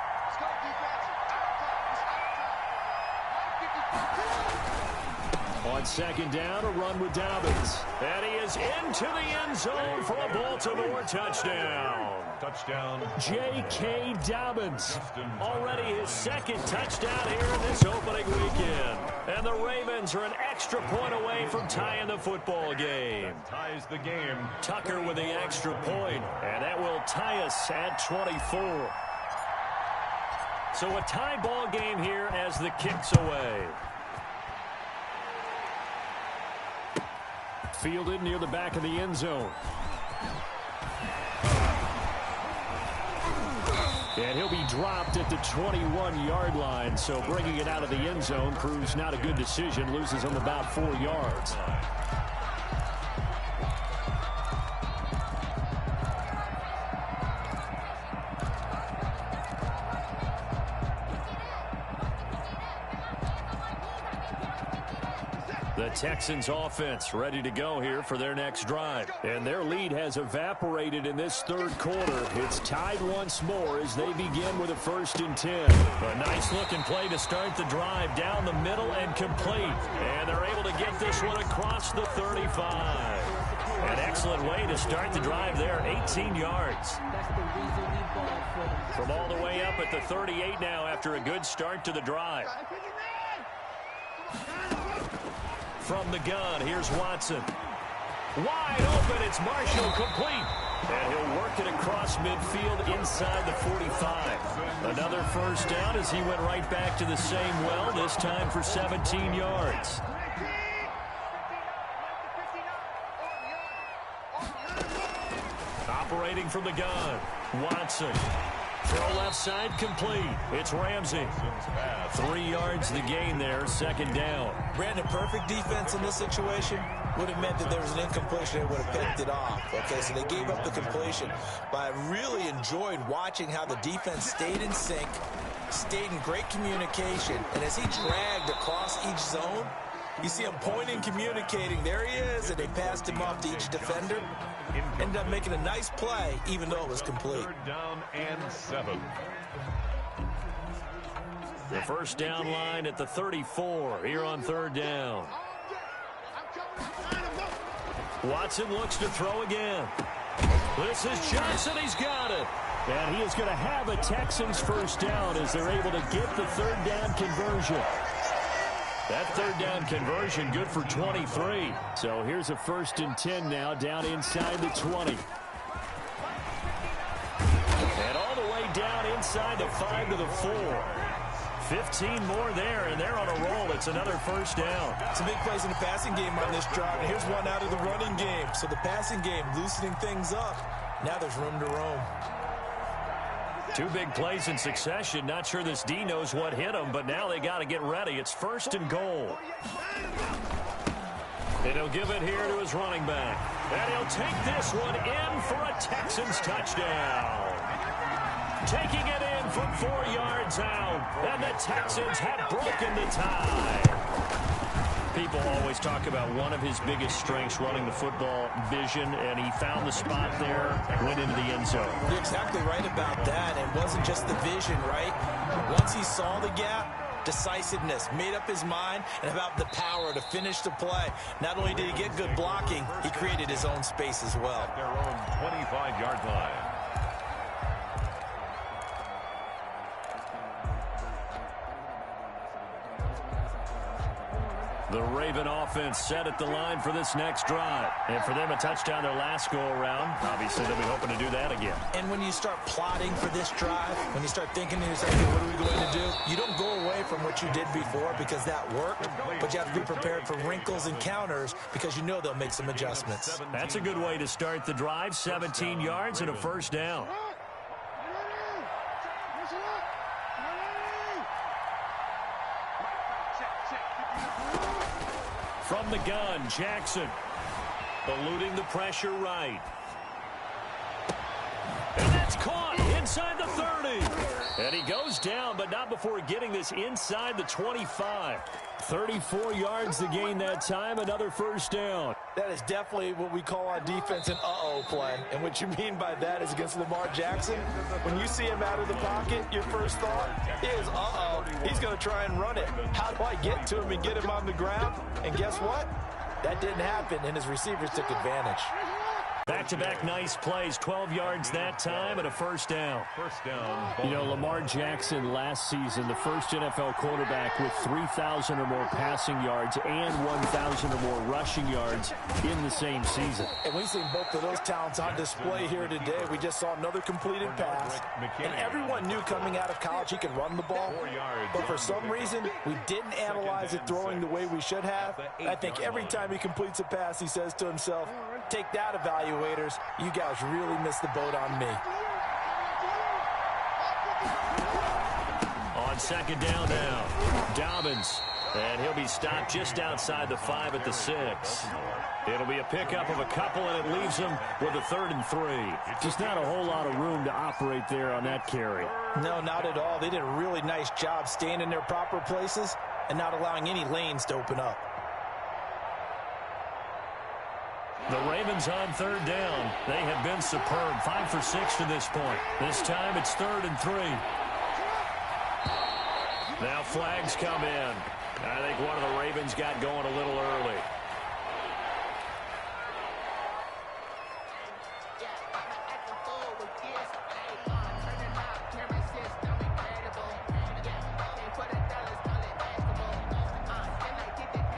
On 2nd down, a run with Dobbins. And he is into the end zone for a Baltimore touchdown. Touchdown. J.K. Dobbins. Already his 2nd touchdown here in this opening weekend. And the Ravens are an extra point away from tying the football game. Ties the game. Tucker with the extra point, and that will tie us at 24. So a tie ball game here as the kick's away. Fielded near the back of the end zone. And he'll be dropped at the 21-yard line. So bringing it out of the end zone proves not a good decision. Loses him about 4 yards. The Texans offense ready to go here for their next drive. And their lead has evaporated in this third quarter. It's tied once more as they begin with a 1st and 10. A nice looking play to start the drive down the middle and complete. And they're able to get this one across the 35. An excellent way to start the drive there, 18 yards. From all the way up at the 38 now after a good start to the drive. From the gun, here's Watson. Wide open, it's Marshall, complete. And he'll work it across midfield inside the 45. Another 1st down as he went right back to the same well, this time for 17 yards. Operating from the gun, Watson. Throw left side, complete. It's Ramsey. 3 yards the gain there, 2nd down. Brandon, perfect defense in this situation would have meant that there was an incompletion. They would have picked it off. Okay, so they gave up the completion. But I really enjoyed watching how the defense stayed in sync, stayed in great communication. And as he dragged across each zone, you see him pointing, communicating. There he is, and they passed him off to each defender. Ended up making a nice play, even though it was complete. 3rd down and 7. The 1st down line at the 34 here on 3rd down. Watson looks to throw again. This is Johnson. He's got it. And he is going to have a Texans 1st down as they're able to get the 3rd down conversion. That 3rd down conversion good for 23. So here's a 1st and 10 now down inside the 20. And all the way down inside the 5 to the 4. 15 more there, and they're on a roll. It's another 1st down. Some big plays in the passing game on this drive, and here's one out of the running game. So the passing game loosening things up. Now there's room to roam. 2 big plays in succession. Not sure this D knows what hit him, but now they got to get ready. It's 1st and goal. And he'll give it here to his running back. And he'll take this one in for a Texans touchdown. Taking it in from 4 yards out. And the Texans have broken the tie. People always talk about one of his biggest strengths running the football, vision, and he found the spot there, went into the end zone. You're exactly right about that. It wasn't just the vision, right? Once he saw the gap, decisiveness, made up his mind, and about the power to finish the play. Not only did he get good blocking, he created his own space as well. At their own 25-yard line. The Raven offense set at the line for this next drive. And for them, a touchdown their last go-around. Obviously, they'll be hoping to do that again. And when you start plotting for this drive, when you start thinking to yourself, hey, what are we going to do? You don't go away from what you did before because that worked, but you have to be prepared for wrinkles and counters because you know they'll make some adjustments. That's a good way to start the drive. 17 yards and a 1st down. From the gun, Jackson. Eluding the pressure right. And that's caught inside the 30. And he goes down, but not before getting this inside the 25. 34 yards to gain that time, another 1st down. That is definitely what we call on defense an uh-oh play. And what you mean by that is against Lamar Jackson, when you see him out of the pocket, your first thought is, uh-oh, he's going to try and run it. How do I get to him and get him on the ground? And guess what? That didn't happen, and his receivers took advantage. Back-to-back nice plays, 12 yards that time and a first down. First down. You know, Lamar Jackson last season, the first NFL quarterback with 3,000 or more passing yards and 1,000 or more rushing yards in the same season. And we've seen both of those talents on display here today. We just saw another completed pass. And everyone knew coming out of college he could run the ball. But for some reason, we didn't analyze it throwing the way we should have. I think every time he completes a pass, he says to himself, take that, evaluators. You guys really missed the boat on me. On second down now, Dobbins. And he'll be stopped just outside the 5 at the 6. It'll be a pickup of a couple, and it leaves him with a 3rd and 3. Just not a whole lot of room to operate there on that carry. No, not at all. They did a really nice job staying in their proper places and not allowing any lanes to open up. The Ravens on 3rd down. They have been superb. 5 for 6 to this point. This time it's 3rd and 3. Now flags come in. I think one of the Ravens got going a little early.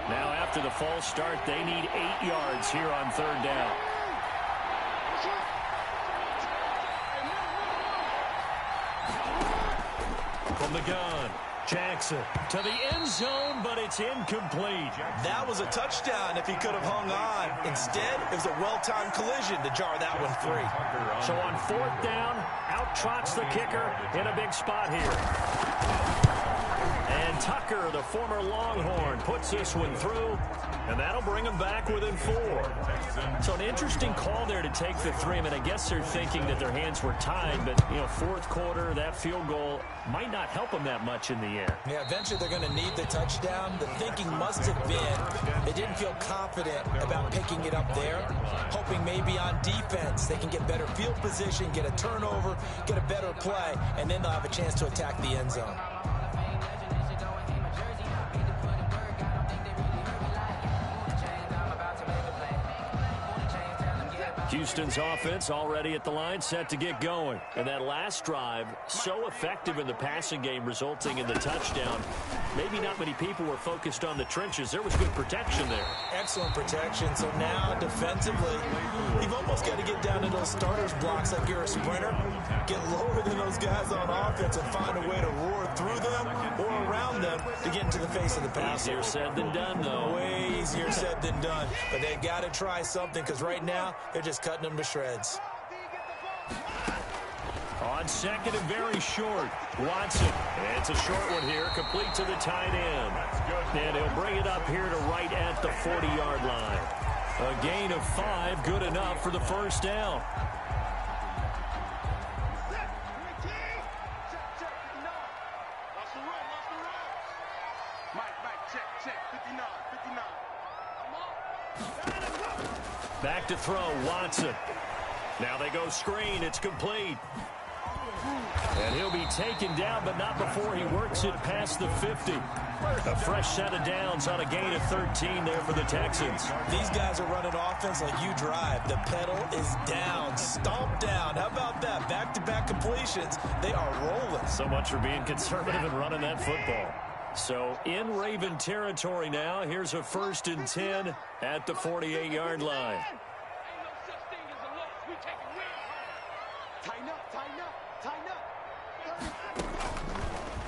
Now after the false start, they need 8 yards here on 3rd down. From the gun. Jackson to the end zone, but it's incomplete. That was a touchdown if he could have hung on. Instead, it was a well-timed collision to jar that one free. So on 4th down, out trots the kicker in a big spot here. And Tucker, the former Longhorn, puts this one through, and that'll bring him back within 4. So an interesting call there to take the 3. I mean, I guess they're thinking that their hands were tied, but, you know, 4th quarter, that field goal might not help them that much in the end. Yeah, eventually they're going to need the touchdown. The thinking must have been they didn't feel confident about picking it up there, hoping maybe on defense they can get better field position, get a turnover, get a better play, and then they'll have a chance to attack the end zone. Houston's offense already at the line, set to get going. And that last drive, so effective in the passing game, resulting in the touchdown. Maybe not many people were focused on the trenches. There was good protection there. Excellent protection. So now, defensively, you've almost got to get down to those starters blocks like you're a sprinter. Get lower than those guys on offense and find a way to roar through them or around them to get into the face of the passer. Easier said than done, though. Way easier said than done. But they've got to try something because right now, they're just cutting them to shreds. On second and very short, Watson. And it's a short one here, complete to the tight end. And he'll bring it up here to right at the 40-yard line. A gain of 5, good enough for the first down. Back to throw, Watson. Now they go screen, it's complete. And he'll be taken down, but not before he works it past the 50. A fresh set of downs on a gain of 13 there for the Texans. These guys are running offense like you drive. The pedal is down, stomp down. How about that? Back-to-back completions. They are rolling. So much for being conservative and running that football. So in Raven territory now, here's a 1st and 10 at the 48-yard line.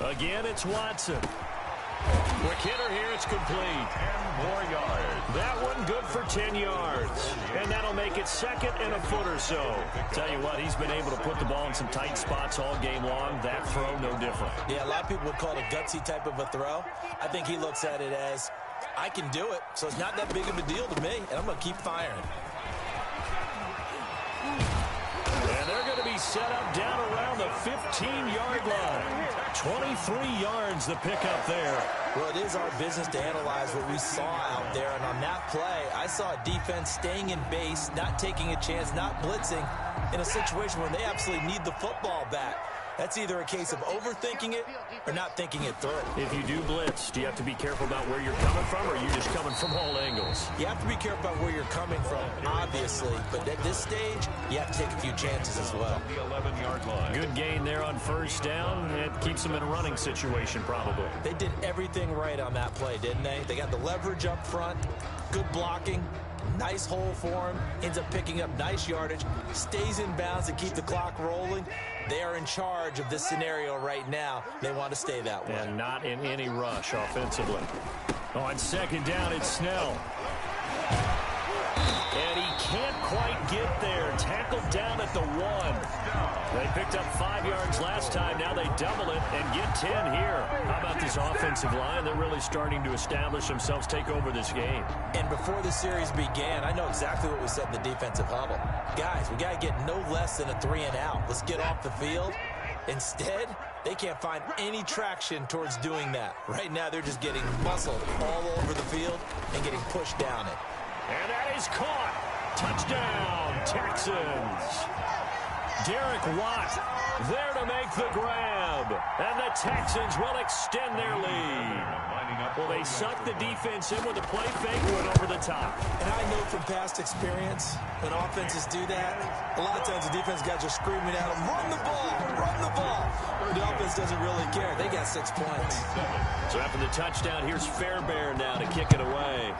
Again, it's Watson. Quick hitter here, it's complete. 10 more yards. That one good for 10 yards. And that'll make it 2nd and a foot or so. Tell you what, he's been able to put the ball in some tight spots all game long. That throw, no different. Yeah, a lot of people would call it a gutsy type of a throw. I think he looks at it as, I can do it, so it's not that big of a deal to me, and I'm going to keep firing. And they're going to be set up down around the 15-yard line. 23 yards the pickup there. Well, it is our business to analyze what we saw out there. And on that play, I saw a defense staying in base, not taking a chance, not blitzing in a situation where they absolutely need the football back. That's either a case of overthinking it or not thinking it through. If you do blitz, do you have to be careful about where you're coming from, or are you just coming from all angles? You have to be careful about where you're coming from, obviously. But at this stage, you have to take a few chances as well. The 11-yard line. Good gain there on first down. It keeps them in a running situation, probably. They did everything right on that play, didn't they? They got the leverage up front, good blocking, nice hole for him, ends up picking up nice yardage, stays in bounds to keep the clock rolling. They are in charge of this scenario right now. They want to stay that way. And not in any rush offensively. On second down, it's Snell. And he can't quite get there. Tackled down at the 1. They picked up 5 yards last time. Now they double it and get 10 here. How about this offensive line? They're really starting to establish themselves, take over this game. And before the series began, I know exactly what we said in the defensive huddle. Guys, we got to get no less than a 3-and-out. Let's get off the field. Instead, they can't find any traction towards doing that. Right now, they're just getting muscled all over the field and getting pushed down it. And that is caught. Touchdown, Texans. Derek Watt there to make the grab. And the Texans will extend their lead. Well, they sucked the defense in with a play fake, went over the top. And I know from past experience, when offenses do that, a lot of times the defense guys are screaming at them, run the ball, run the ball. The offense doesn't really care. They got 6 points. So after the touchdown, here's Fairbairn now to kick it away.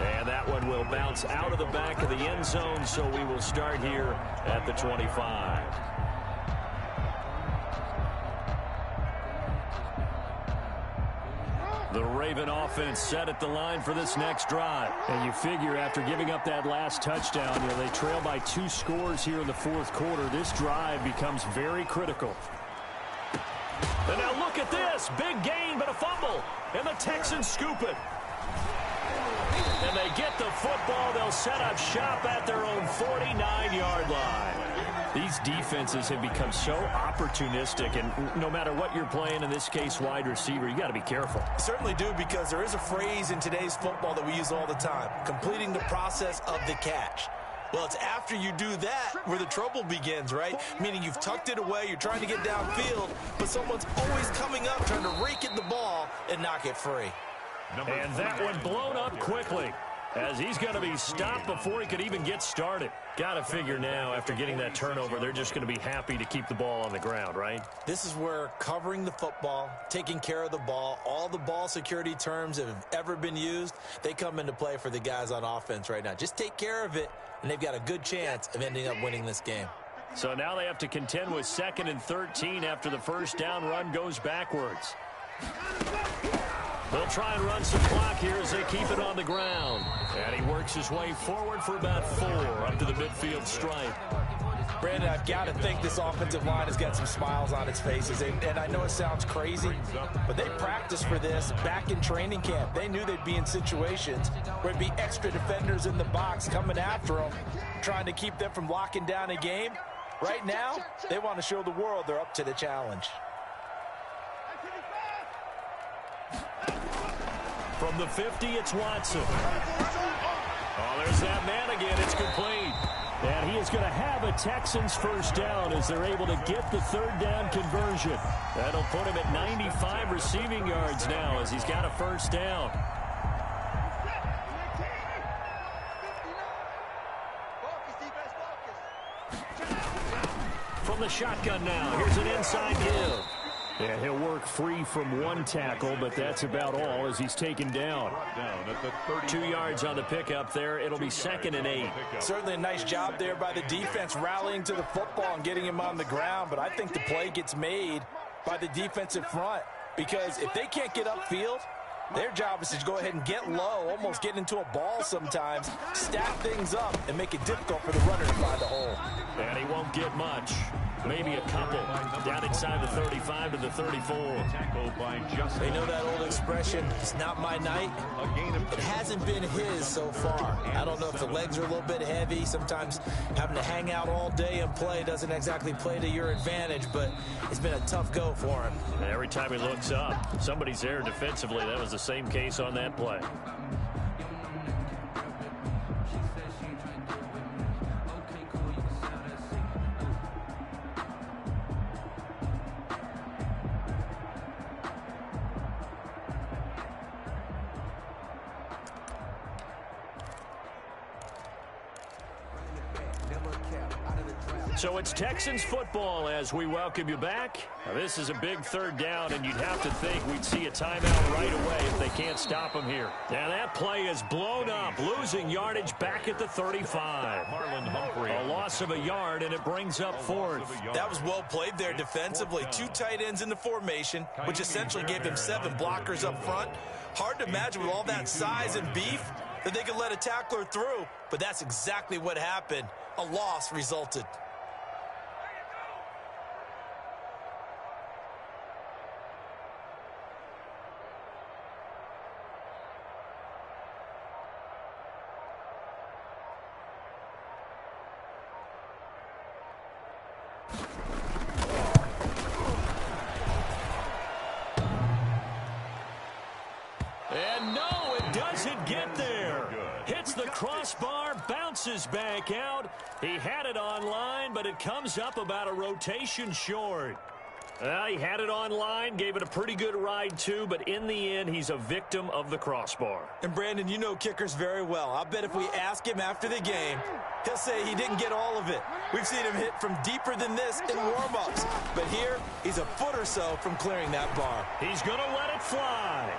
And that one will bounce out of the back of the end zone, so we will start here at the 25. The Raven offense set at the line for this next drive. And you figure after giving up that last touchdown, they trail by 2 scores here in the fourth quarter. This drive becomes very critical. And now look at this. Big gain, but a fumble. And the Texans scoop it. And they get the football. They'll set up shop at their own 49-yard line. These defenses have become so opportunistic, and no matter what you're playing, in this case wide receiver, you got to be careful. Certainly do, because there is a phrase in today's football that we use all the time, completing the process of the catch. Well, it's after you do that where the trouble begins, right? Meaning you've tucked it away, you're trying to get downfield, but someone's always coming up trying to rake at the ball and knock it free. And that one blown up quickly, as he's going to be stopped before he could even get started. Got to figure now, after getting that turnover, they're just going to be happy to keep the ball on the ground, right? This is where covering the football, taking care of the ball, all the ball security terms that have ever been used, they come into play for the guys on offense right now. Just take care of it, and they've got a good chance of ending up winning this game. So now they have to contend with 2nd and 13 after the first down run goes backwards. They'll try and run some clock here as they keep it on the ground. And he works his way forward for about 4 up to the midfield stripe. Brandon, I've got to think this offensive line has got some smiles on its faces. And I know it sounds crazy, but they practiced for this back in training camp. They knew they'd be in situations where it'd be extra defenders in the box coming after them, trying to keep them from locking down a game. Right now, they want to show the world they're up to the challenge. From the 50, it's Watson. Oh, there's that man again. It's complete. And he is going to have a Texans first down as they're able to get the 3rd down conversion. That'll put him at 95 receiving yards now as he's got a first down. From the shotgun now, here's an inside give. And he'll work free from 1 tackle, but that's about all as he's taken down. 2 yards on the pickup there. It'll be 2nd and 8. Certainly a nice job there by the defense rallying to the football and getting him on the ground, but I think the play gets made by the defensive front, because if they can't get upfield, their job is to go ahead and get low, almost get into a ball sometimes, stack things up, and make it difficult for the runner to find a hole. And he won't get much. Maybe a couple. Down inside the 35 to the 34. They know that old expression, it's not my night. It hasn't been his so far. I don't know if the legs are a little bit heavy. Sometimes having to hang out all day and play doesn't exactly play to your advantage, but it's been a tough go for him. And every time he looks up, somebody's there defensively. That was the same case on that play. So it's Texans football as we welcome you back. Now, this is a big third down, and you'd have to think we'd see a timeout right away if they can't stop them here. Now that play is blown up, losing yardage back at the 35. A loss of a yard, and it brings up fourth. That was well played there defensively. 2 tight ends in the formation, which essentially gave them 7 blockers up front. Hard to imagine with all that size and beef that they could let a tackler through, but that's exactly what happened. A loss resulted. And no, it doesn't get there. Hits the crossbar, bounces back out. He had it online, but it comes up about a rotation short. He had it online, gave it a pretty good ride too, but in the end, he's a victim of the crossbar. And Brandon, you know kickers very well. I'll bet if we ask him after the game, he'll say he didn't get all of it. We've seen him hit from deeper than this in warm-ups. But here, he's a foot or so from clearing that bar. He's going to let it fly.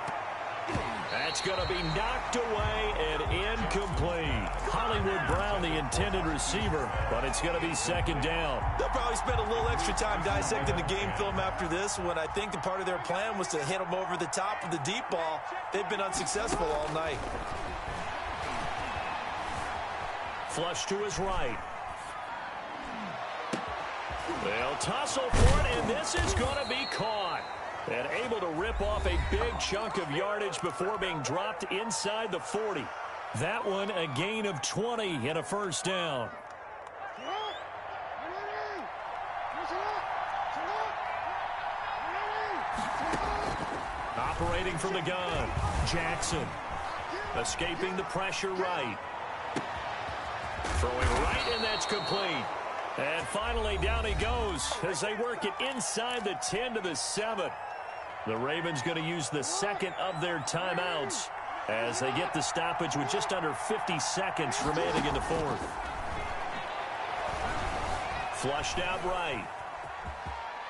That's going to be knocked away and incomplete. Hollywood Brown, the intended receiver, but it's going to be second down. They'll probably spend a little extra time dissecting the game film after this when I think the part of their plan was to hit them over the top of the deep ball. They've been unsuccessful all night. Flush to his right. They'll tussle for it, and this is going to be caught. And able to rip off a big chunk of yardage before being dropped inside the 40. That one a gain of 20 and a first down. Operating from the gun, Jackson. Escaping the pressure right. Throwing right, and that's complete. And finally, down he goes as they work it inside the 10 to the 7. The Ravens going to use the second of their timeouts as they get the stoppage with just under 50 seconds remaining in the fourth. Flushed out right.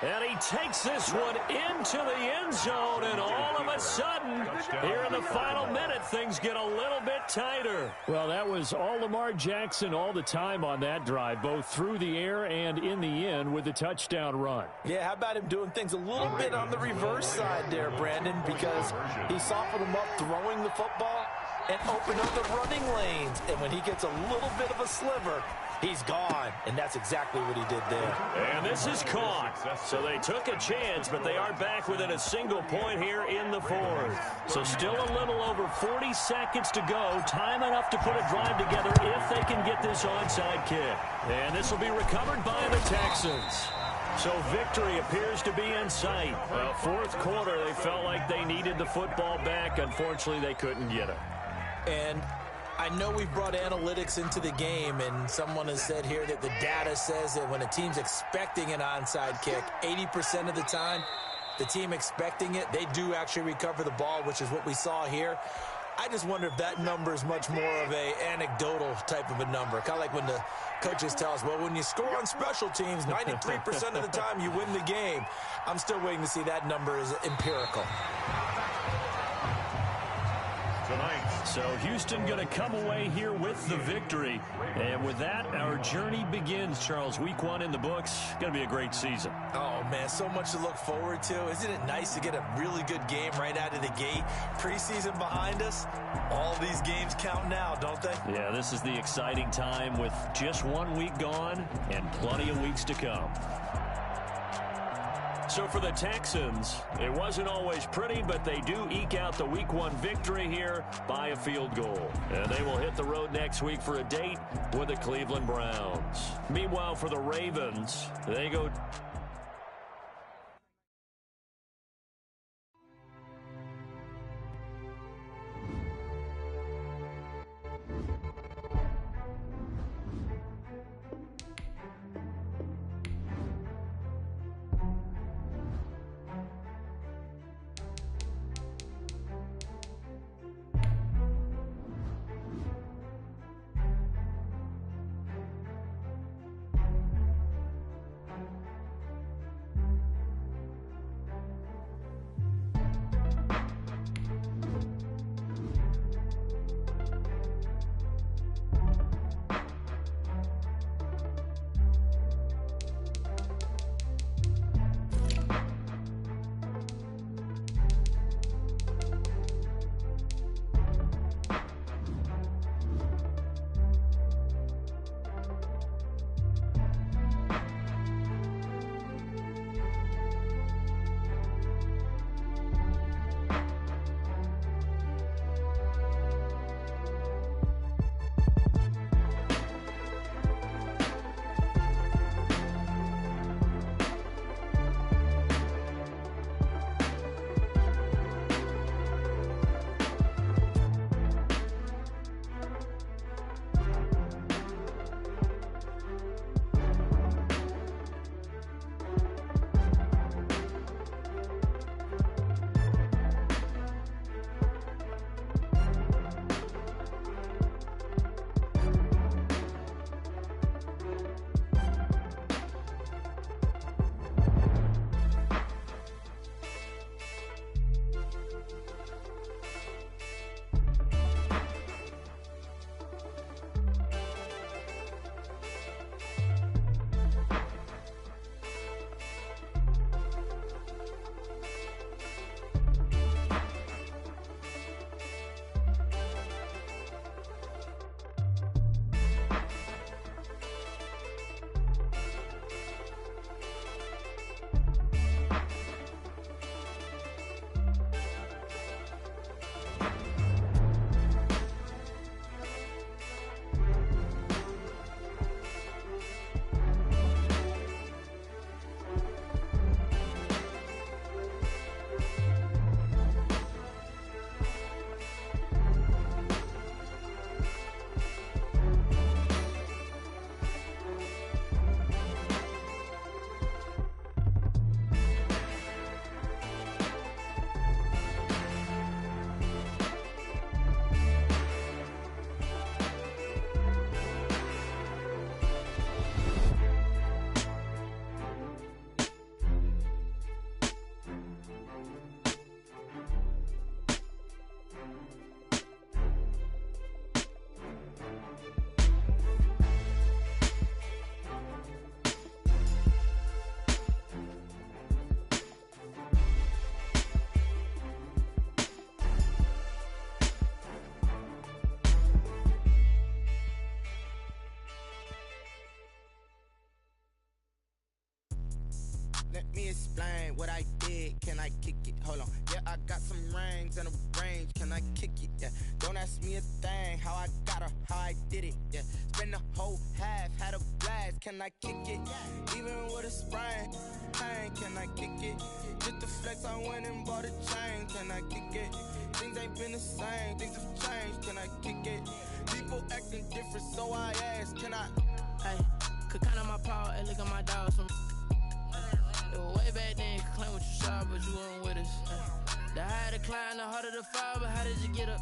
And he takes this one into the end zone, and all of a sudden, here in the final minute, things get a little bit tighter. Well, that was all Lamar Jackson all the time on that drive, both through the air and in the end with the touchdown run. Yeah, how about him doing things a little bit on the reverse side there, Brandon, because he softened him up throwing the football and opened up the running lanes. And when he gets a little bit of a sliver, he's gone, and that's exactly what he did there. And this is caught. So they took a chance, but they are back within a single point here in the fourth. So still a little over 40 seconds to go. Time enough to put a drive together if they can get this onside kick. And this will be recovered by the Texans. So victory appears to be in sight. Well, fourth quarter, they felt like they needed the football back. Unfortunately, they couldn't get it. And I know we've brought analytics into the game, and someone has said here that the data says that when a team's expecting an onside kick, 80% of the time, the team expecting it, they do actually recover the ball, which is what we saw here. I just wonder if that number is much more of a anecdotal type of a number. Kind of like when the coaches tell us, well, when you score on special teams, 93% of the time you win the game. I'm still waiting to see that number is empirical. So Houston going to come away here with the victory. And with that, our journey begins, Charles. Week 1 in the books. Going to be a great season. Oh, man, so much to look forward to. Isn't it nice to get a really good game right out of the gate? Preseason behind us. All these games count now, don't they? Yeah, this is the exciting time with just 1 week gone and plenty of weeks to come. So for the Texans, it wasn't always pretty, but they do eke out the Week 1 victory here by a field goal. And they will hit the road next week for a date with the Cleveland Browns. Meanwhile, for the Ravens, they go... Let me explain what I did. Can I kick it? Hold on. Yeah, I got some rings and a range. Can I kick it? Yeah. Don't ask me a thing. How I got her, how I did it. Yeah. Spend the whole half, had a blast. Can I kick it? Even with a sprain. Pain, can I kick it? Just the flex, I went and bought a chain. Can I kick it? Things ain't been the same. Things have changed. Can I kick it? People acting different, so I ask. Can I? Hey, could count on my power and look at my dogs. Way back then, you could claim what you saw, but you weren't with us. The higher the climb, the harder the fall, but how did you get up?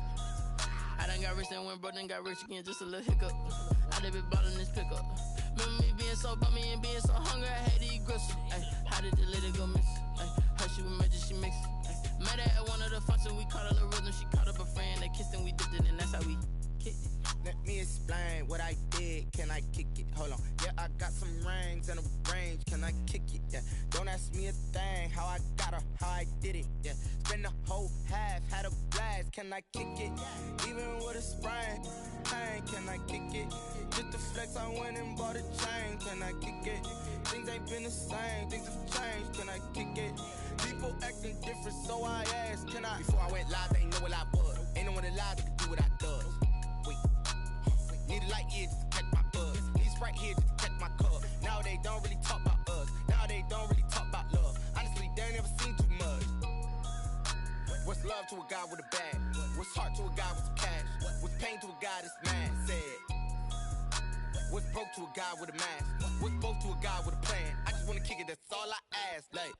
I done got rich and went broke, then got rich again, just a little hiccup. I done been ballin' this pickup. Remember me being so bummy and being so hungry, I had to eat gristle. How did the lady go miss? Her she was magic, she mixed. Met her at one of the functions, we caught her the rhythm. She caught up a friend, they kissed and we dipped it, and that's how we kicked it. Let me explain what I did. Can I kick it? Hold on. Yeah, I got some rings and a range. Can I kick it? Yeah. Don't ask me a thing. How I got her, how I did it. Yeah. Spend the whole half, had a blast. Can I kick it? Even with a sprain. Pain, can I kick it? Just the flex, I went and bought a chain. Can I kick it? Things ain't been the same. Things have changed. Can I kick it? People acting different, so I ask. Can I? Before I went live, they ain't know what I was. Ain't no one alive that could do what I does. Need a light here just to catch my buzz. Need Sprite here just to catch my cup. Now they don't really talk about us. Now they don't really talk about love. Honestly, they ain't never seen too much. What's love to a guy with a bag? What's heart to a guy with some cash? What's pain to a guy that's mad? Said. What's broke to a guy with a mask? What's both to a guy with a plan? I just wanna kick it, that's all I ask. Like,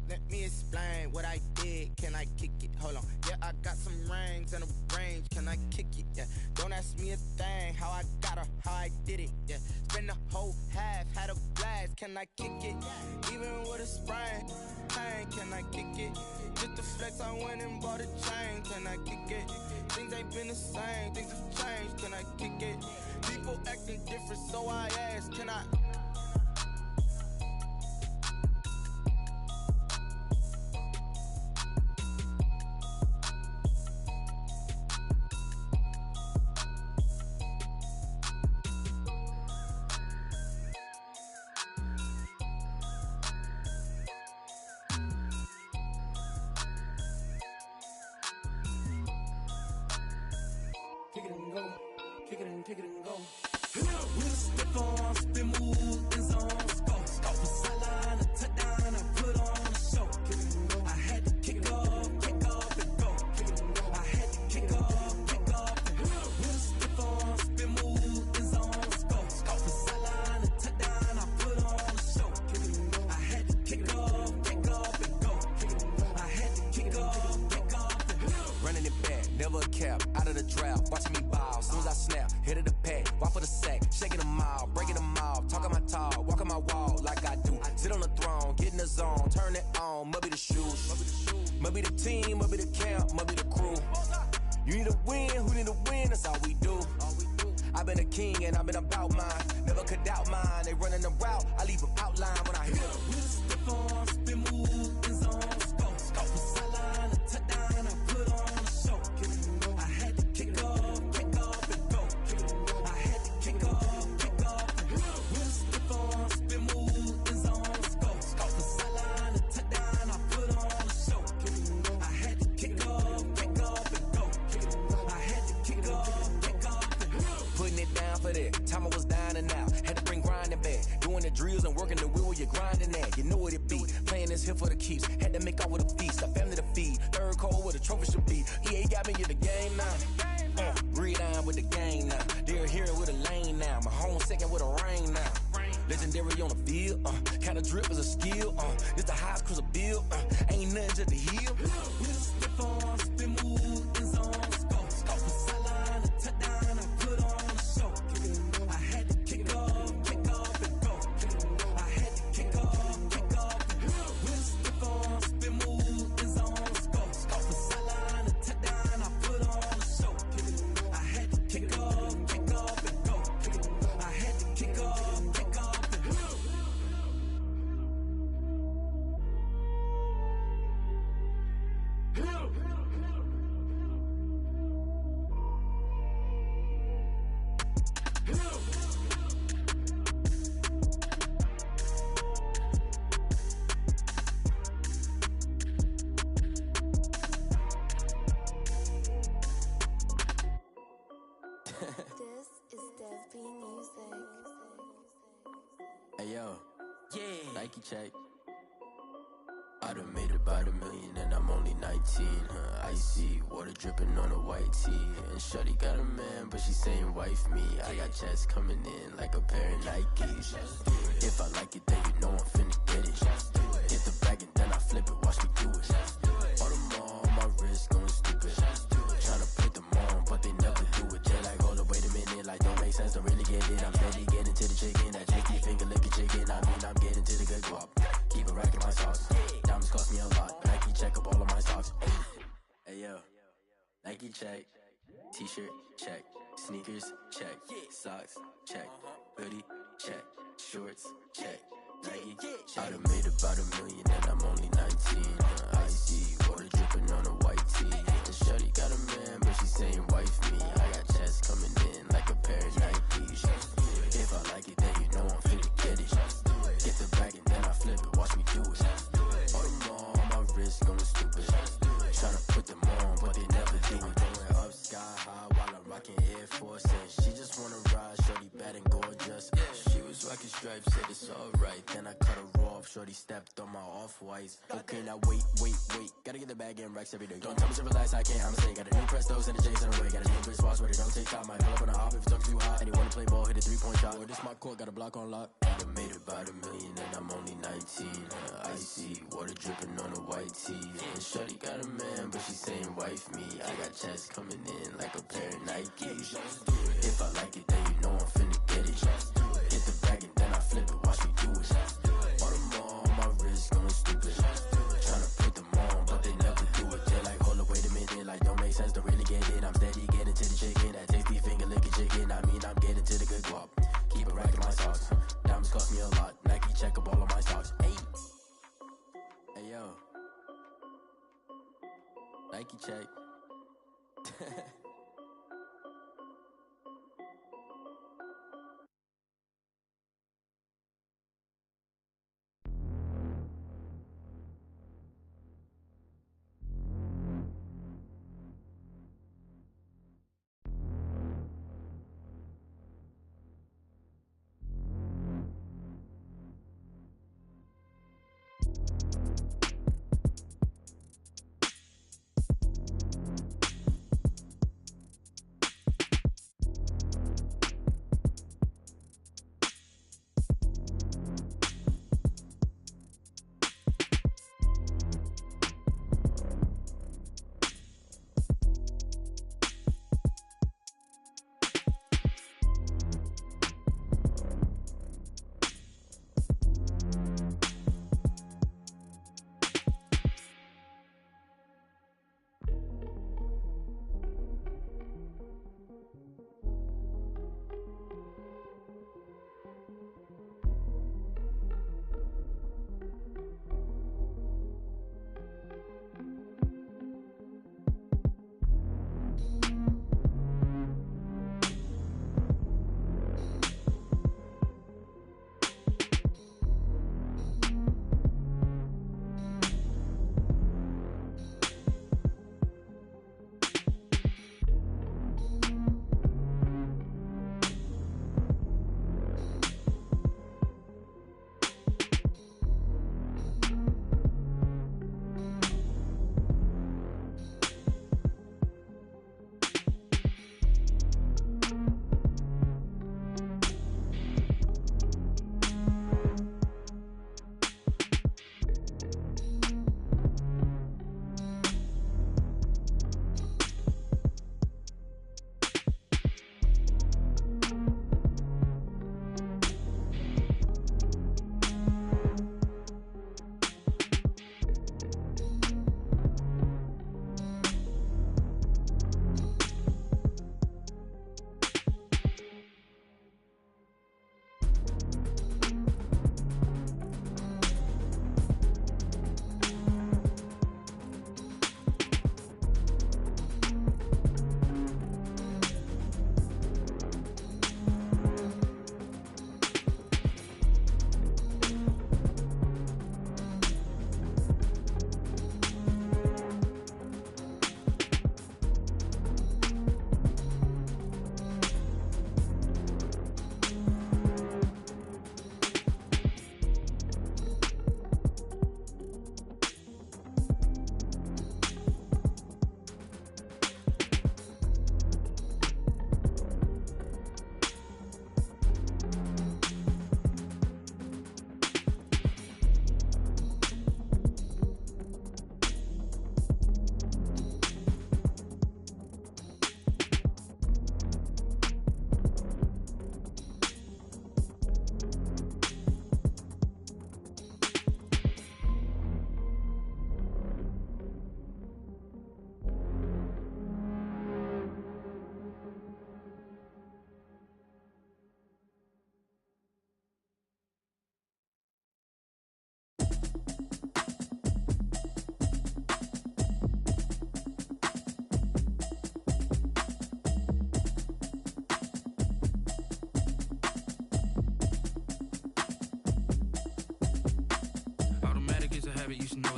let me explain what I did. Can I kick it? Hold on. Yeah, I got some rings and a range. Can I kick it? Yeah. Don't ask me a thing. How I got her, how I did it. Yeah. Spend the whole half, had a blast. Can I kick it? Even with a sprain. Pain, can I kick it? Just the flex, I went and bought a chain. Can I kick it? Things ain't been the same. Things have changed. Can I kick it? People acting different, so I ask. Can I? Kick it and go, kick it and go. With a stiff on, spin move, in zone, go. Off the sideline, a touchdown, I put on a show. Kick it and go. I had to kick off and go. Kick it and go. I had to kick off and go. With a stiff on, spin move, in zone, go. Off the sideline, a touchdown, I put on a show. Kick it and go. I had to kick off and go. Kick it and go. I had to kick off and go. Running it back, never a cap, out of the drought, watching me ball, soon as I snap, hit of the pack, walk for the sack, shaking them all, breaking them off, talking my talk, walking my wall like I do, sit on the throne, get in the zone, turn it on, must be the shoes, must be the team, must be the camp, must be the crew, you need a win, who need a win, that's all we do, I've been a king and I've been about mine, never could doubt mine, they running the route, I leave them outline when I hit them. With a stiff on, spin move, in zone, go. Off the sideline, a touchdown, I put on a show. Kick it and go. I had to kick off and go. Kick it and go. I had to kick off and go. With a stiff on, spin move, in zone, go. Off the sideline, a touchdown, I put on a show. Kick it and go. I had to kick off and go. Kick it and go. I had to kick off and go. Putting it down for that, time I was down and out, had to bring grinding back, doing the drills and working the wheel where you're grinding at, you know what it be, playing this here for the keeps, had to make out with a feast, a family to feed, third cold where the trophy should be, EA got me in the game now, read on with the game now, they're here with a lane now, my home second with a rain now, legendary on the field, kind of drip is a skill, this the highest cruiser bill, ain't nothing just to heal. With a stiff on, spin move, in zone, go. Off the sideline, a touchdown, I put on a show. Kick it and go. I had to kick off and go. Kick it and go. I had to kick off and go. With a stiff on, spin move, in zone, go. Off the sideline, a touchdown, I put on a show. Kick it and go. I had to kick off and go. Kick it and go. I had to kick off and go. Hey yo, Nike check. I done made about $1 million and I'm only 19. Icy water dripping on a white tee. And shorty got a man, but she saying wife me. I got checks coming in like a pair of Nikes. If I like it, then you know I'm finna get it. Get the bag and then I flip it, watch me do it. All them on my wrist going stupid. Tryna put them on, but they never do it. They're like, hold up, wait a minute, like don't make sense, don't really get it. I'm steady getting to the chicken, that chicky finger licking chicken. I mean, I'm getting to the good guap. Keep it racking my socks. Diamonds cost me a lot. Nike check up all of my socks. Hey yo, Nike check. T-shirt check. Sneakers check. Socks check. Hoodie check. Shorts check. Nike. I done made about $1 million and I'm only 19. Icy water dripping on a white tee. And shorty got a man, but she saying wife me. I got checks coming in like a pair of Nikes. If I like it, then you know I'm finna get it. Get the bag and then I flip it, watch me do it. All them on my wrist going stupid. Tryna put them on, but they never do it. Going up sky high while I'm rocking Air Force. And she just wanna ride, shorty bad and gorgeous. She was rocking stripes, said it's alright. Then I cut her off, shorty stepped on my off-whites. Okay, now wait. Gotta get the bag and racks every day. Don't tell me to relax, I can't, I'ma say. Got a new Prestos and a J's in the way. Got a new bitch watch, but it don't take time. Might pull up on a hop if it's talking too hot. And you wanna play ball, hit a 3-point shot. Or this my court, got a block on lock. I done made about $1 million and I'm only 19. Icy water dripping on a white tee. And shorty got a man, but she saying wife me. I got checks coming in like a pair of Nikes. If I like it, then you know I'm finna get it. Get the bag and then I flip it, watch me do it. All them on my wrist going stupid. Tryna put them on, but they never do it. They're like, hold up, wait a minute, like don't make sense, don't really get it. I'm steady getting to the chicken, that tasty finger licking chicken. I mean, I'm getting to the good guap. Keep it racking my socks. Diamonds cost me a lot. Nike check up all of my stocks. Hey yo, Nike check.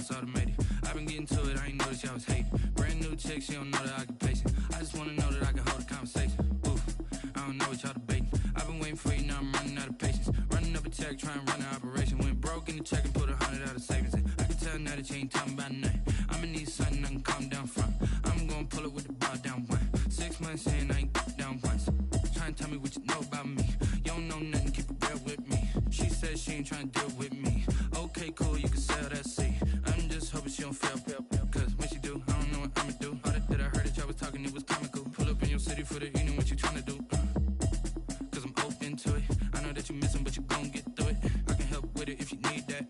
it's automated. I've been getting to it, I ain't noticed y'all was hating. Brand new chick, she don't know the occupation. I just wanna know that I can hold a conversation. Oof, I don't know what y'all debating. I've been waiting for you, now I'm running out of patience. Running up a check, trying to run an operation. Went broke in the check and put 100 out of savings in. I can tell now that you ain't talking about nothing. I'ma need something I can calm down from. I'm gonna pull it with the bar down one. 6 months in, I ain't down once. Trying to tell me what you know about me. You don't know nothing, keep it real with me. She said she ain't trying to deal with me. Okay, cool, you can sell that seat. I'm just hoping she don't fail. Cause when she do, I don't know what I'ma do. All that I heard that y'all was talking, it was comical. Pull up in your city for the evening, what you trying to do? Cause I'm open to it. I know that you missing, but you gon' get through it. I can help with it if you need that.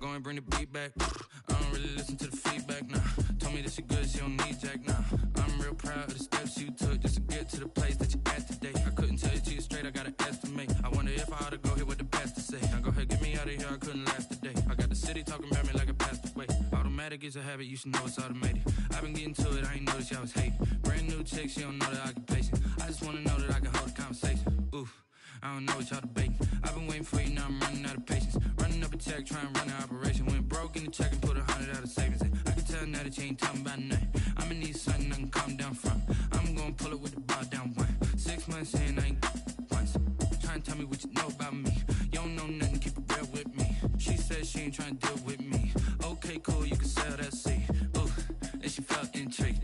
Go and bring the beat back. I don't really listen to the feedback, nah. Told me that she good, she don't need jack, nah. I'm real proud of the steps you took just to get to the place that you at today. I couldn't tell you to you straight, I gotta estimate. I wonder if I ought to go hear what the pastor say. Now go ahead, get me out of here, I couldn't last a day. I got the city talking about me like I passed away. Automatic is a habit, you should know it's automated. I've been getting to it, I ain't noticed y'all was hating. Brand new chick, she don't know the occupation. I just wanna know that I can hold a conversation. Oof, I don't know what y'all debating. I've been waiting for you, now I'm running out of patience. Running up a check, trying to run an operation. Went broke in the check and put 100 out of savings in. I can tell now that you ain't talking about nothing. I'ma need something I can calm down from. I'm gonna pull it with the bar down one. 6 months in, I ain't once. Trying to tell me what you know about me. You don't know nothing, keep it real with me. She said she ain't trying to deal with me. Okay, cool, you can sell that seat. Ooh, and she felt intrigued.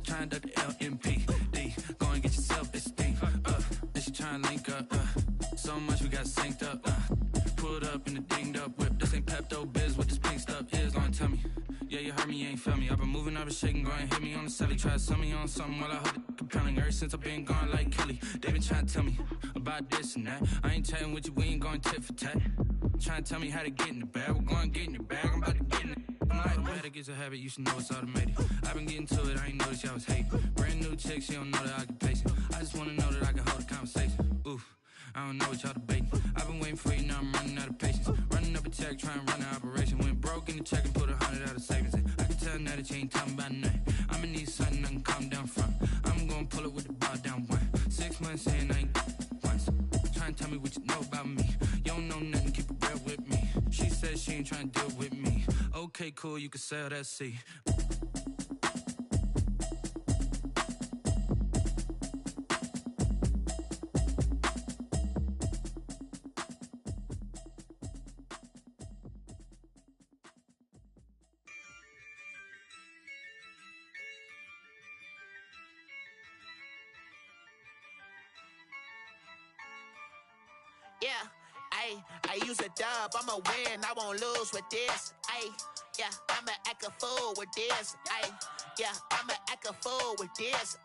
Trying to duck the LMPD. Go and get yourself esteem. And she trying to link up. So much we got synced up. Pulled up in the dinged up whip. This ain't Pepto Biz, what this pink stuff is. Go and tell me. Yeah, you heard me, you ain't felt me. I've been moving, I've been shaking, go and hit me on the celly. Try to sell me on something while I hold it compelling. Ever since I've been gone like Kelly, they been trying to tell me about this and that. I ain't chatting with you, we ain't going tit for tat. Trying to tell me how to get in the bag. We're going to get in the bag, I'm about to get in it. Automatic is a habit, you should know it's automated. I've been getting to it, I ain't noticed y'all was hating. Brand new chick, she don't know the occupation. I just wanna know that I can hold a conversation. Oof, I don't know what y'all debating. I've been waiting for you, now I'm running out of patience. Running up a check, trying to run an operation. Went broke in the check and put 100 out of savings in. I can tell now that you ain't talking about nothing. I'ma need something I can calm down from. I'm gonna pull it with the bar down one. 6 months in, I ain't once. Trying to tell me what you know about me. You don't know nothing, keep it real with me. She said she ain't trying to deal with me. Okay, cool, you can sell that seat. Yeah, I use a dub, I'ma win, I won't lose with this. Yeah, I'ma act a fool with this. Yeah, I'ma act a fool with this.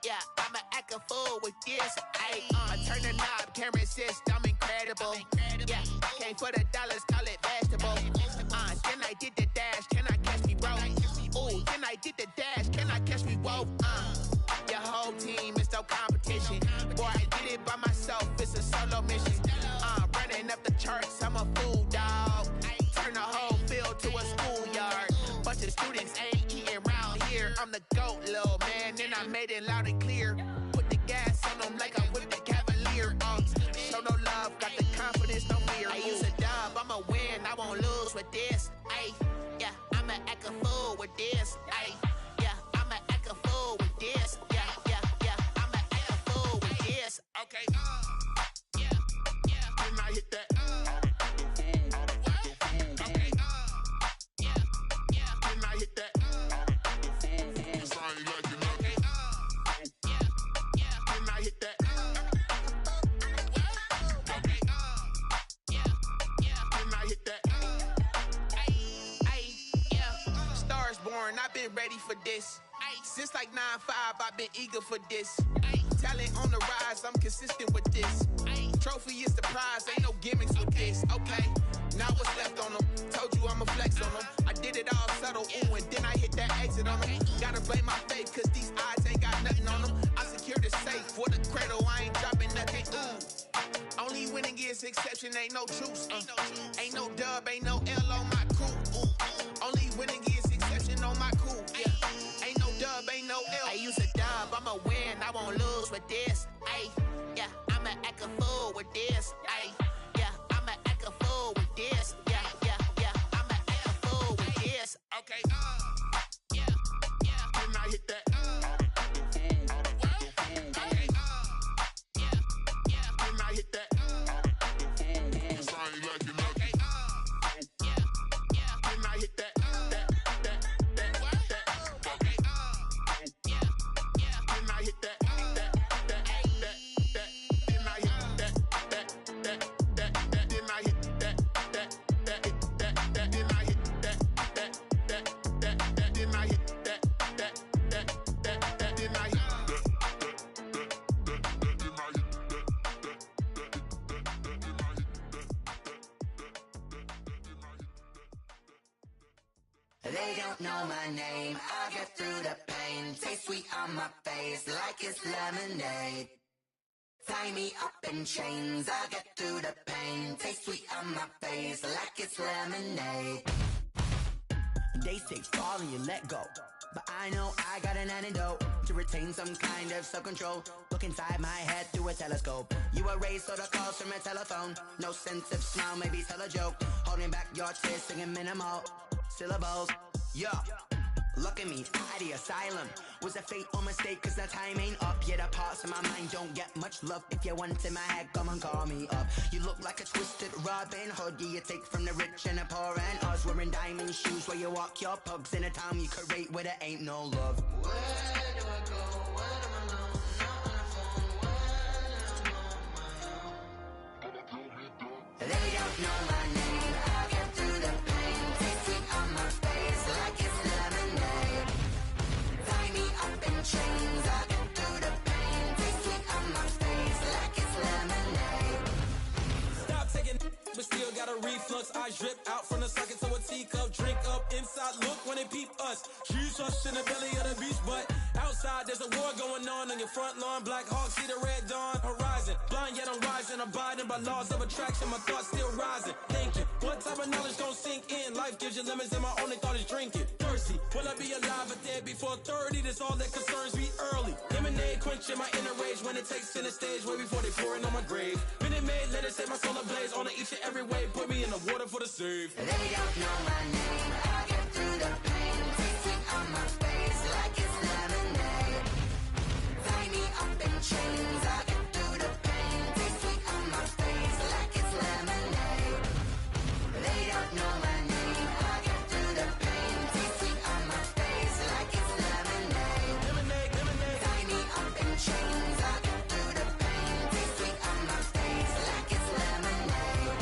Yeah, I'ma act a fool with this. I turn the knob, camera assist, I'm incredible. Yeah, came for the dollars, call it vegetable. Then I did the dash, can I catch me, bro? Ooh, then I did the dash, can I catch me, whoa? Your whole team is no competition. Boy, I did it by myself, it's a solo mission. Running up the charts, I'm a fool, dog. Turn the whole field to a schoolyard. Bunch of students ain't eating round here. I'm the GOAT, little man, and I made it loud and clear. Put the gas on them like I whipped the Cavalier. Show no love, got the confidence, no fear. I use a dub, I'ma win, I won't lose with this. Yeah, I'ma act a fool with this. Yeah, I'ma act a fool with this. Yeah, I'ma act a fool with this. Okay, yeah, when I hit that, okay, yeah, when I hit that, it's I ain't like it, okay, yeah, when I hit that, okay, yeah, when I hit that, yeah, Stars born, I've been ready for this. Since like 9-5, I've been eager for this. Talent on the rise, I'm consistent with this. Trophy is the prize, ain't no gimmicks with this. Okay, now what's left on them? Told you I'ma flex on them. I did it all subtle, ooh, and then I hit that exit on them. Gotta blame my faith, cause these odds ain't got nothing on them. I secure the safe for the cradle, I ain't dropping nothing, ooh. Only winning is exception, ain't no truce. Ain't no dub, ain't no L on my crew. Only winning is exception on my crew, yeah. Ain't no dub, ain't no L. I use a dub, I'ma win, I won't lose with this. Yeah, I'ma act a fool with this. Yeah, I'ma act a fool with this. Yeah, They don't know my name, I get through the pain. Taste sweet on my face like it's lemonade. Tie me up in chains, I get through the pain. Taste sweet on my face like it's lemonade. They say fall and you let go, but I know I got an antidote to retain some kind of self-control. Look inside my head through a telescope. You erase all the calls from a telephone. No sense of smile, maybe tell a joke. Holding back your tears, singing minimal syllables. Yeah, look at me, out the asylum. Was a fate or mistake, cause the time ain't up. Yet the parts of my mind don't get much love. If you want in my head, come and call me up. You look like a twisted Robin Hood. Yeah, you take from the rich and the poor and us. Wearing diamond shoes where you walk your pugs in a town you create where there ain't no love. Where do I go when I'm alone? Not on the phone when I'm on my own. They don't know my name, I get through the pain. Taste sweet on my face like it's lemonade. Tie me up in chains, I get through the pain. Taste sweet on my face like it's lemonade. Stop taking but still got a reflux. I drip out from the socket to a teacup. Drink up inside, look when they peep us. Shoes us in the belly of the beach, but outside there's a war going on your front lawn. Black Hawk, see the red dawn horizon. Blind yet I'm rising, abiding by laws of attraction. My thoughts still rising, thinking what type of knowledge gon' sink in? Life gives you lemons and my only thought is drinking. Thirsty, will I be alive or dead before 30? That's all that concerns me early. Lemonade quenching my inner rage when it takes center stage way before they pour it on my grave. Minute Maid, let it set my soul ablaze on each and every way. Put me in the water for the save. They don't know my name, I get through the pain. Taste sweet on my face like it's lemonade. Tie me up in chains, I get through the pain. Taste sweet on my face like it's lemonade. They don't know my name, I get through the pain. Taste sweet on my face like it's lemonade. Lemonade, lemonade. Tie me up in chains, I get through the pain. Taste sweet on my face like it's lemonade.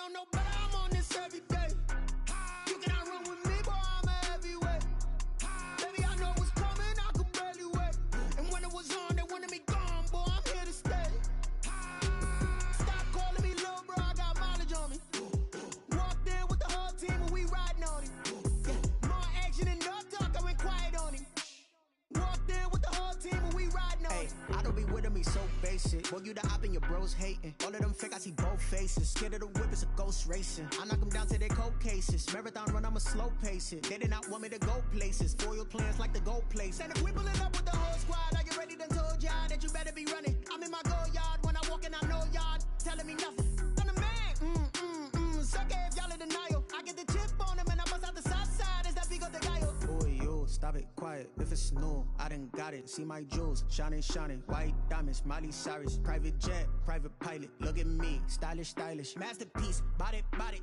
know no better, I'm on this every day. You cannot run with me, boy, I'm a heavyweight. Baby, I know what's coming, I could barely wait. And when it was on, they wanted me gone, boy, I'm here to stay. Stop calling me little bro, I got mileage on me. Walked in with the whole team and we riding on him. Yeah, more action and no talk, I went quiet on him. Walked in with the whole team and we riding on him. I don't be with me so basic. Boy, you the op and your bros hating. All of them fake, I see both faces. Scared of the whip, it's a ghost racing. I knock them down to their cold cases. Marathon run, I'ma slow pace it. They did not want me to go places. Foil plans like the go place. And if we pulling up with the whole squad, are you ready? Done told y'all that you better be running. I'm in my go yard. When I walk in, I know y'all telling me nothing. I'm the man. Suck it if y'all in denial. I get the chip on him and I bust out the south side. Is that Pico de Gallo? Boy, yo, stop it, quiet. If it's new, I done got it. See my jewels, shining, shining. White diamonds, Miley Cyrus. Private jet, private pilot. Look at me, stylish, stylish. Masterpiece, body, body.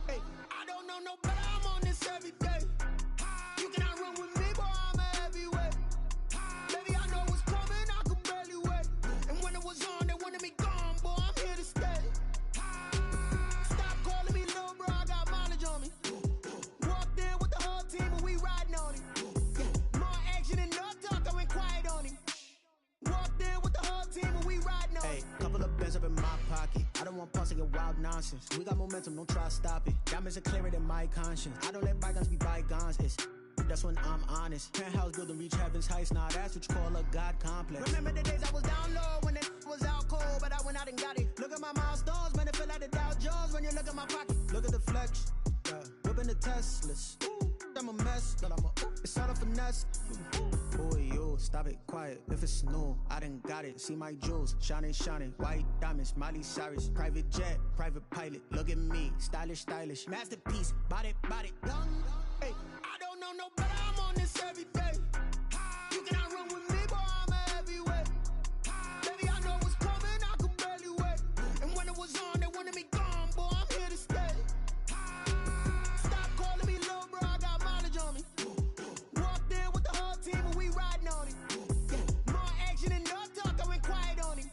Hey, I don't know no better, I'm on this every day. You cannot run with me, boy, I'm a heavyweight. Baby, I know what's coming, I could barely wait. And when it was on, they wanted me gone, boy, I'm here to stay. Stop calling me little bro, I got mileage on me. Walked in with the whole team and we riding on him. Yeah, more action and no talk, I went quiet on him. Walked in with the whole team and we riding on him. Hey, couple of bands up in my pocket. I don't want pause to get wild nonsense. We got momentum, don't try to stop it. Diamonds are clearer than my conscience. I don't let bygones be bygones. That's when I'm honest. Penthouse building reach heaven's heights. Nah, that's what you call a God complex. Remember the days I was down low when it was out cold, but I went out and got it. Look at my milestones, man, it feel like the Dow Jones when you look at my pocket. Look at the flex, whipping the Teslas. I'm a mess, but it's all a finesse. Boy, yo, stop it, quiet. If it's new, I done got it. See my jewels, shining, shining. White diamonds, Miley Cyrus. Private jet, private pilot. Look at me, stylish, stylish. Masterpiece, body, body. Hey, I don't know no better, I'm on this every day. You cannot run with me, boy, I'm a heavyweight. Baby, I know what's coming, I could barely wait. And when it was on, they wanted me gone, boy, I'm here to stay. Stop calling me little bro, I got mileage on me. Walked in with the whole team and we riding on him. Yeah, more action and no talk, I went quiet on him.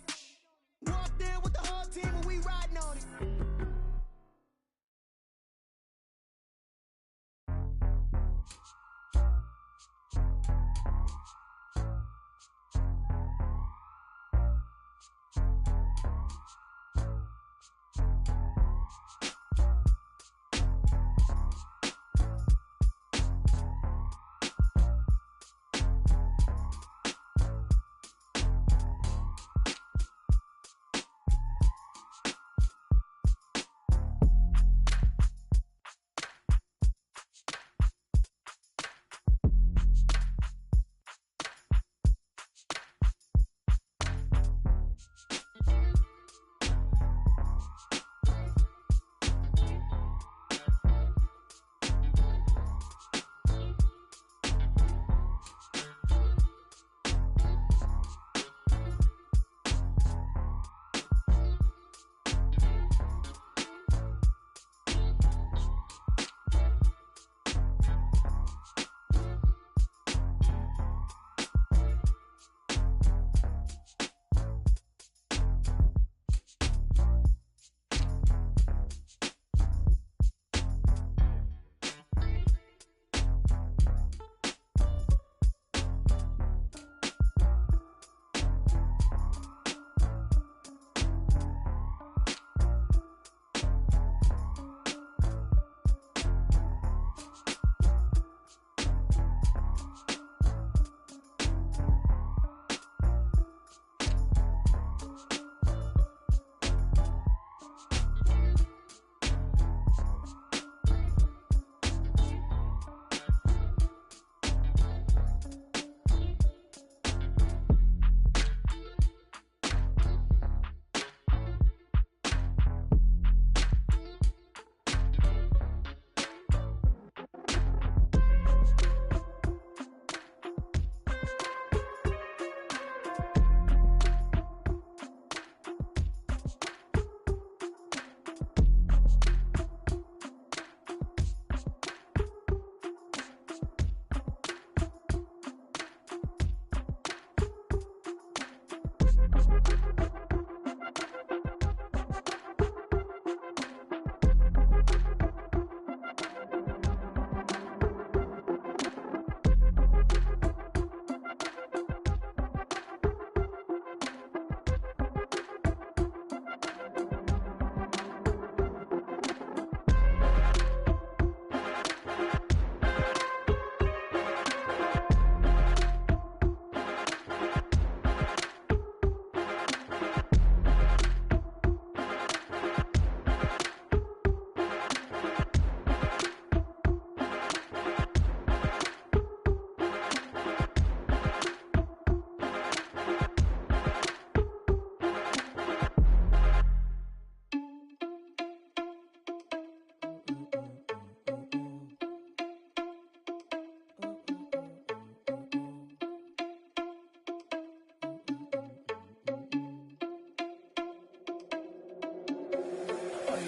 Walked in with the whole team and we riding on him.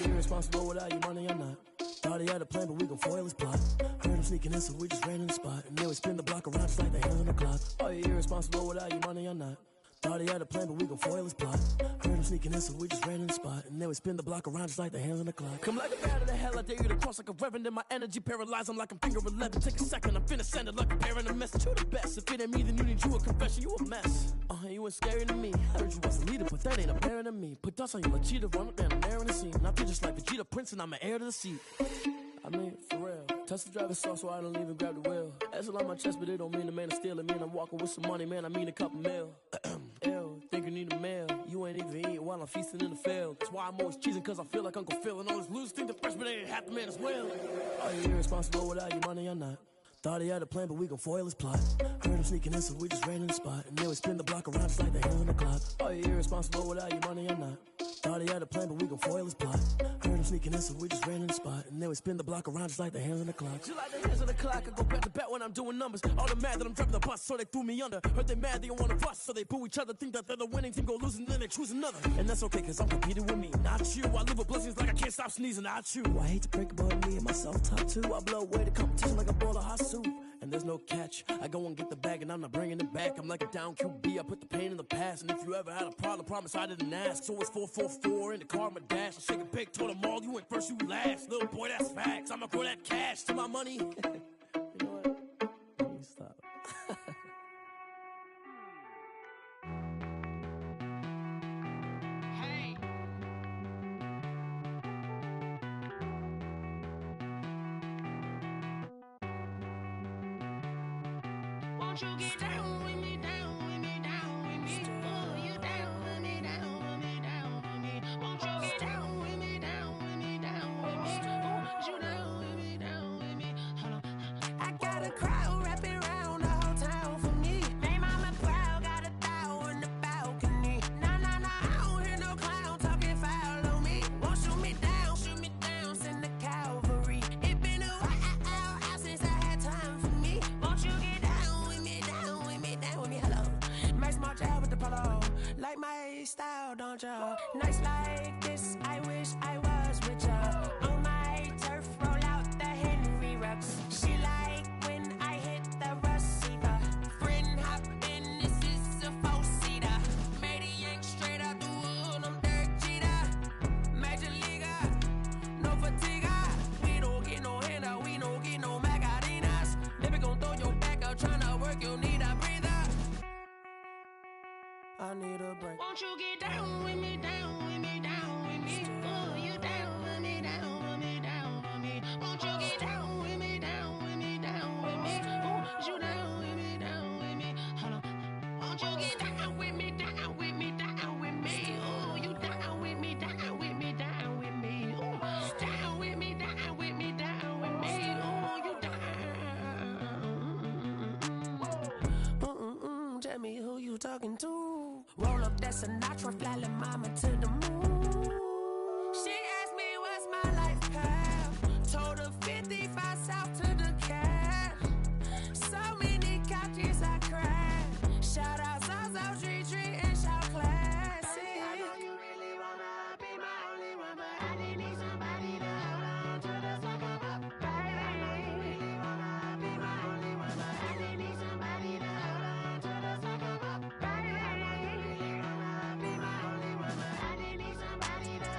you irresponsible without your money or not? Thought he had a plan, but we gon' foil his plot. Heard him sneaking in, so we just ran in the spot. And then we spin the block around just like the hands on the clock. Are you irresponsible without your money or not? Thought he had a plan, but we gon' foil his plot. Heard him sneaking in, so we just ran in the spot. And then we spin the block around just like the hands on the clock. Come like a bat of the hell, I dare you to cross like a reverend. In my energy paralyzed, I'm like I'm finger 11. Take a second, I'm finna send it like a parent a message. You the best, if it ain't me, then you need you a confession. You a mess, you ain't scary to me. Heard you was a leader, but that ain't apparent to me. Put dust on you like cheetah, run up down, I'm there in the scene. I feel just like Vegeta Prince, and I'm an heir to the seat. I mean, for real. Touch the driver's soft so I don't even grab the wheel. That's on my chest, but it don't mean the man is stealing. Mean I'm walking with some money, man, I mean a couple mil. Ew, think you need a meal. You ain't even eating while I'm feasting in the field. That's why I'm always cheesing, cause I feel like Uncle Phil. And all this loose think the freshman ain't half the man as well. Are you irresponsible without your money or not? Thought he had a plan, but we gon' foil his plot. Heard him sneaking in, so we just ran in the spot. And then we spin the block around just like the hands on the clock. Are you irresponsible without your money or not? Thought he had a plan, but we gon' foil his plot. Heard him sneaking in, so we just ran in the spot. And then we spin the block around just like the hands on the clock. Just like the hands on the clock, I go back to back when I'm doing numbers. All the mad that I'm driving the bus, so they threw me under. Heard they mad, they don't wanna bust, so they boo each other. Think that they're the winning team, go losing, then they choose another. And that's okay, cause I'm competing with me, not you. I live with blessings like I can't stop sneezing, not you. I hate to break about me and my self-talk too. I blow away the competition like a bowl of hot soup. And there's no catch. I go and get the bag and I'm not bringing it back. I'm like a down QB, I put the pain in the past. And if you ever had a problem, promise I didn't ask. So it's 444 in the car, my dash. I shake a big, told them all, you went first, you last. Little boy, that's facts. I'ma grow that cash to my money. You know what? Let me stop. Hey. Won't you get down with me, down with me, down with me? Oh, you down with me, down with me, down with me. Won't you get down with me, down with me, down with me? Oh, you down with me, down with me? Hold on. I got a crowd wrapping around the whole town for me. They mama proud, got a thou on the balcony. Nah, nah, nah, I don't hear no clown talking foul on me. Won't shoot me down, send the cavalry. It been a while since I had time for me. Won't you get down with me, down with me, down with me? Hello. Nice small job with the polo. Like my style, don't ya? Nice like this, I wish I was with ya. On my turf, roll out the Henry Rux. She like when I hit the receiver. Friend hop in, this is a four-seater. Made a yank straight out the wood, I'm Derek Jeter. Major leaguer, no fatigue. We don't get no handout, we don't get no Macarinas. Never gon' throw your back out, tryna work, you need a breather. I need a break. Won't you get down with me, down with me, down with me? Oh, you down with me, down with me, down with me? Won't you get down with me, down with me, down with me? Oh, you down with me, down with me? Hold on. Won't you get down with me, down with me, down with me? Oh, you down with me, down with me, down with me? Oh, down with me, down with me, down with me? Oh, you down. Tell me who you talking to. Roll up that Sinatra, fly la mama to the moon. She asked me what's my life path. Told her 55 south to the cat. So many couches I cried. Shout out South Tree and shout classic. I know you really wanna be my only one, but I didn't need somebody to hold on to the sucker up, baby. I know you really wanna be my only one, but I didn't need somebody to hold on to the sucker up, baby. I know you really wanna be my only one, but I didn't need somebody to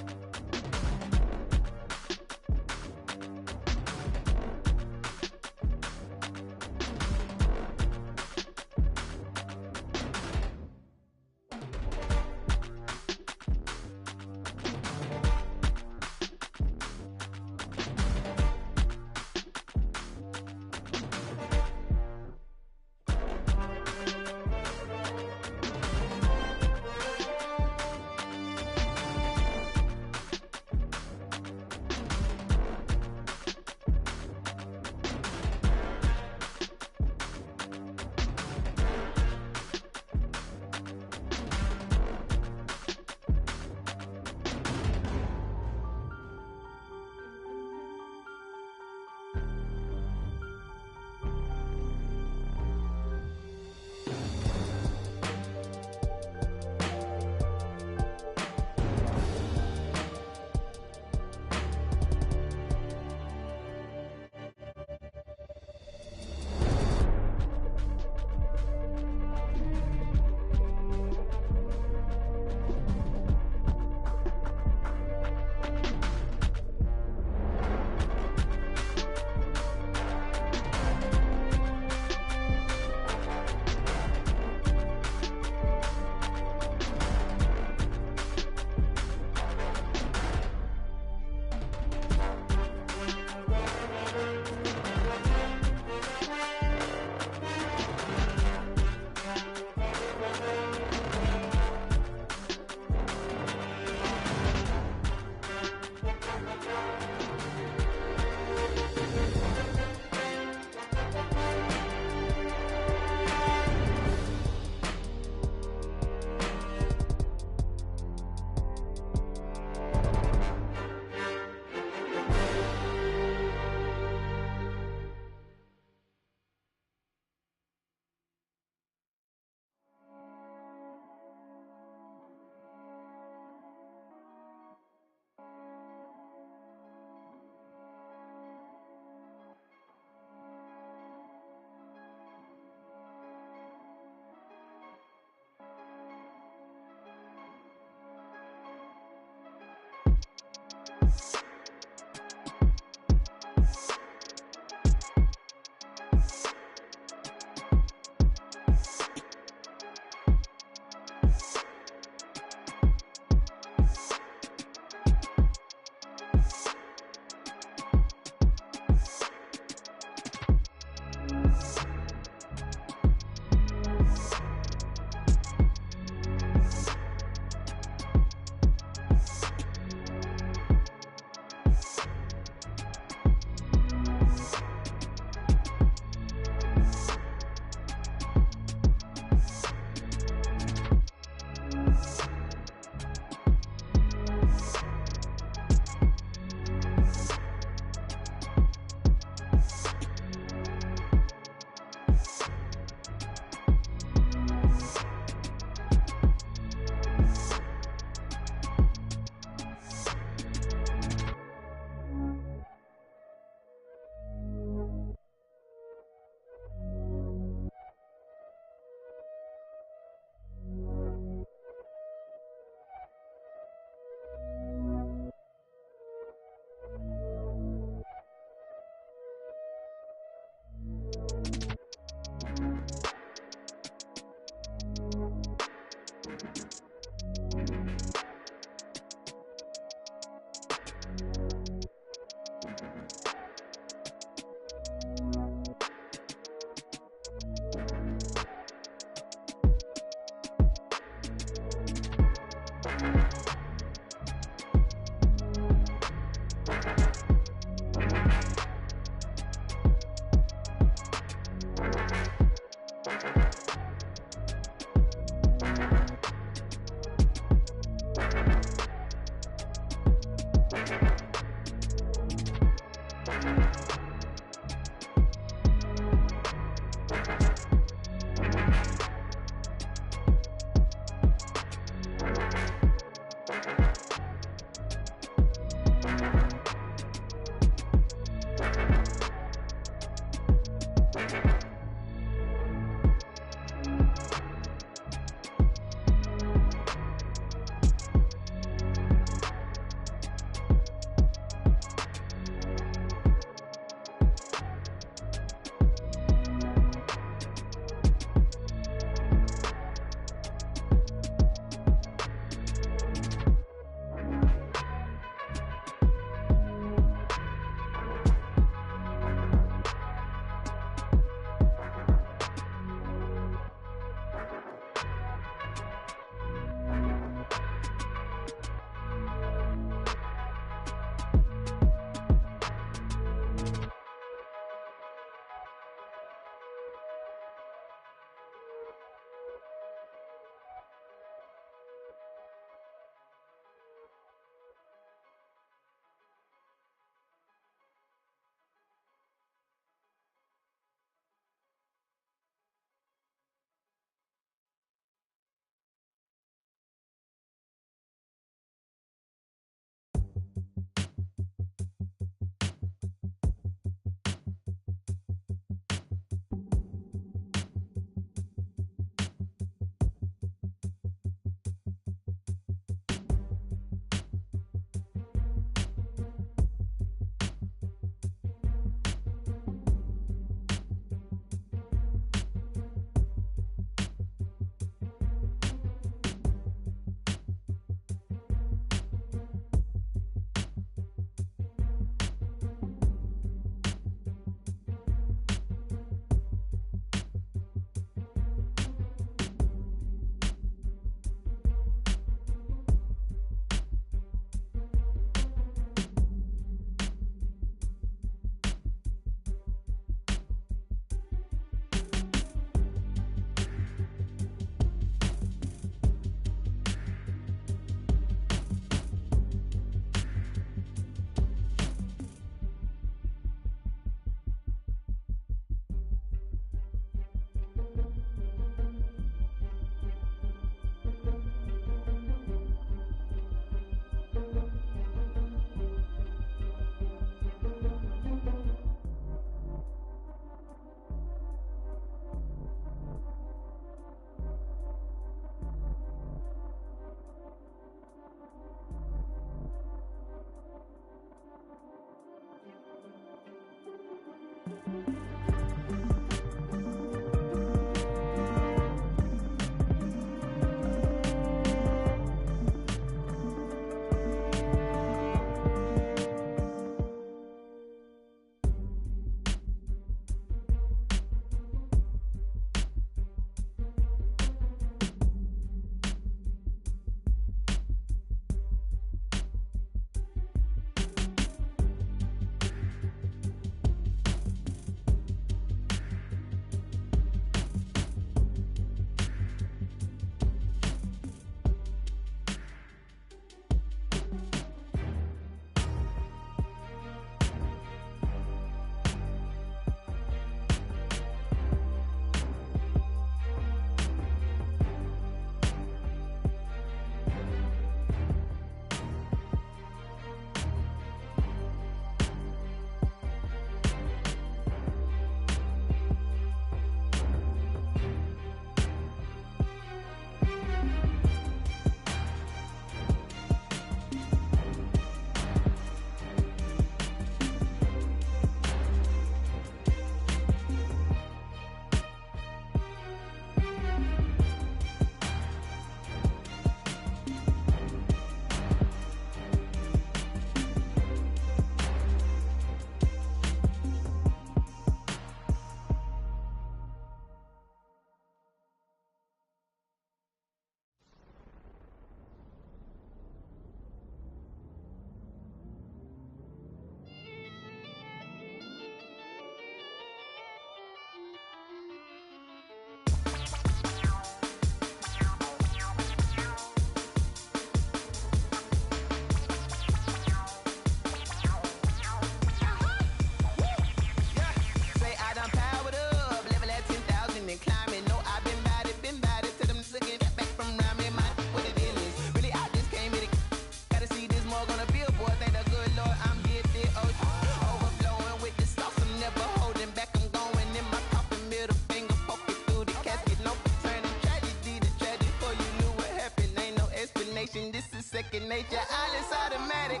second nature. I just automatic.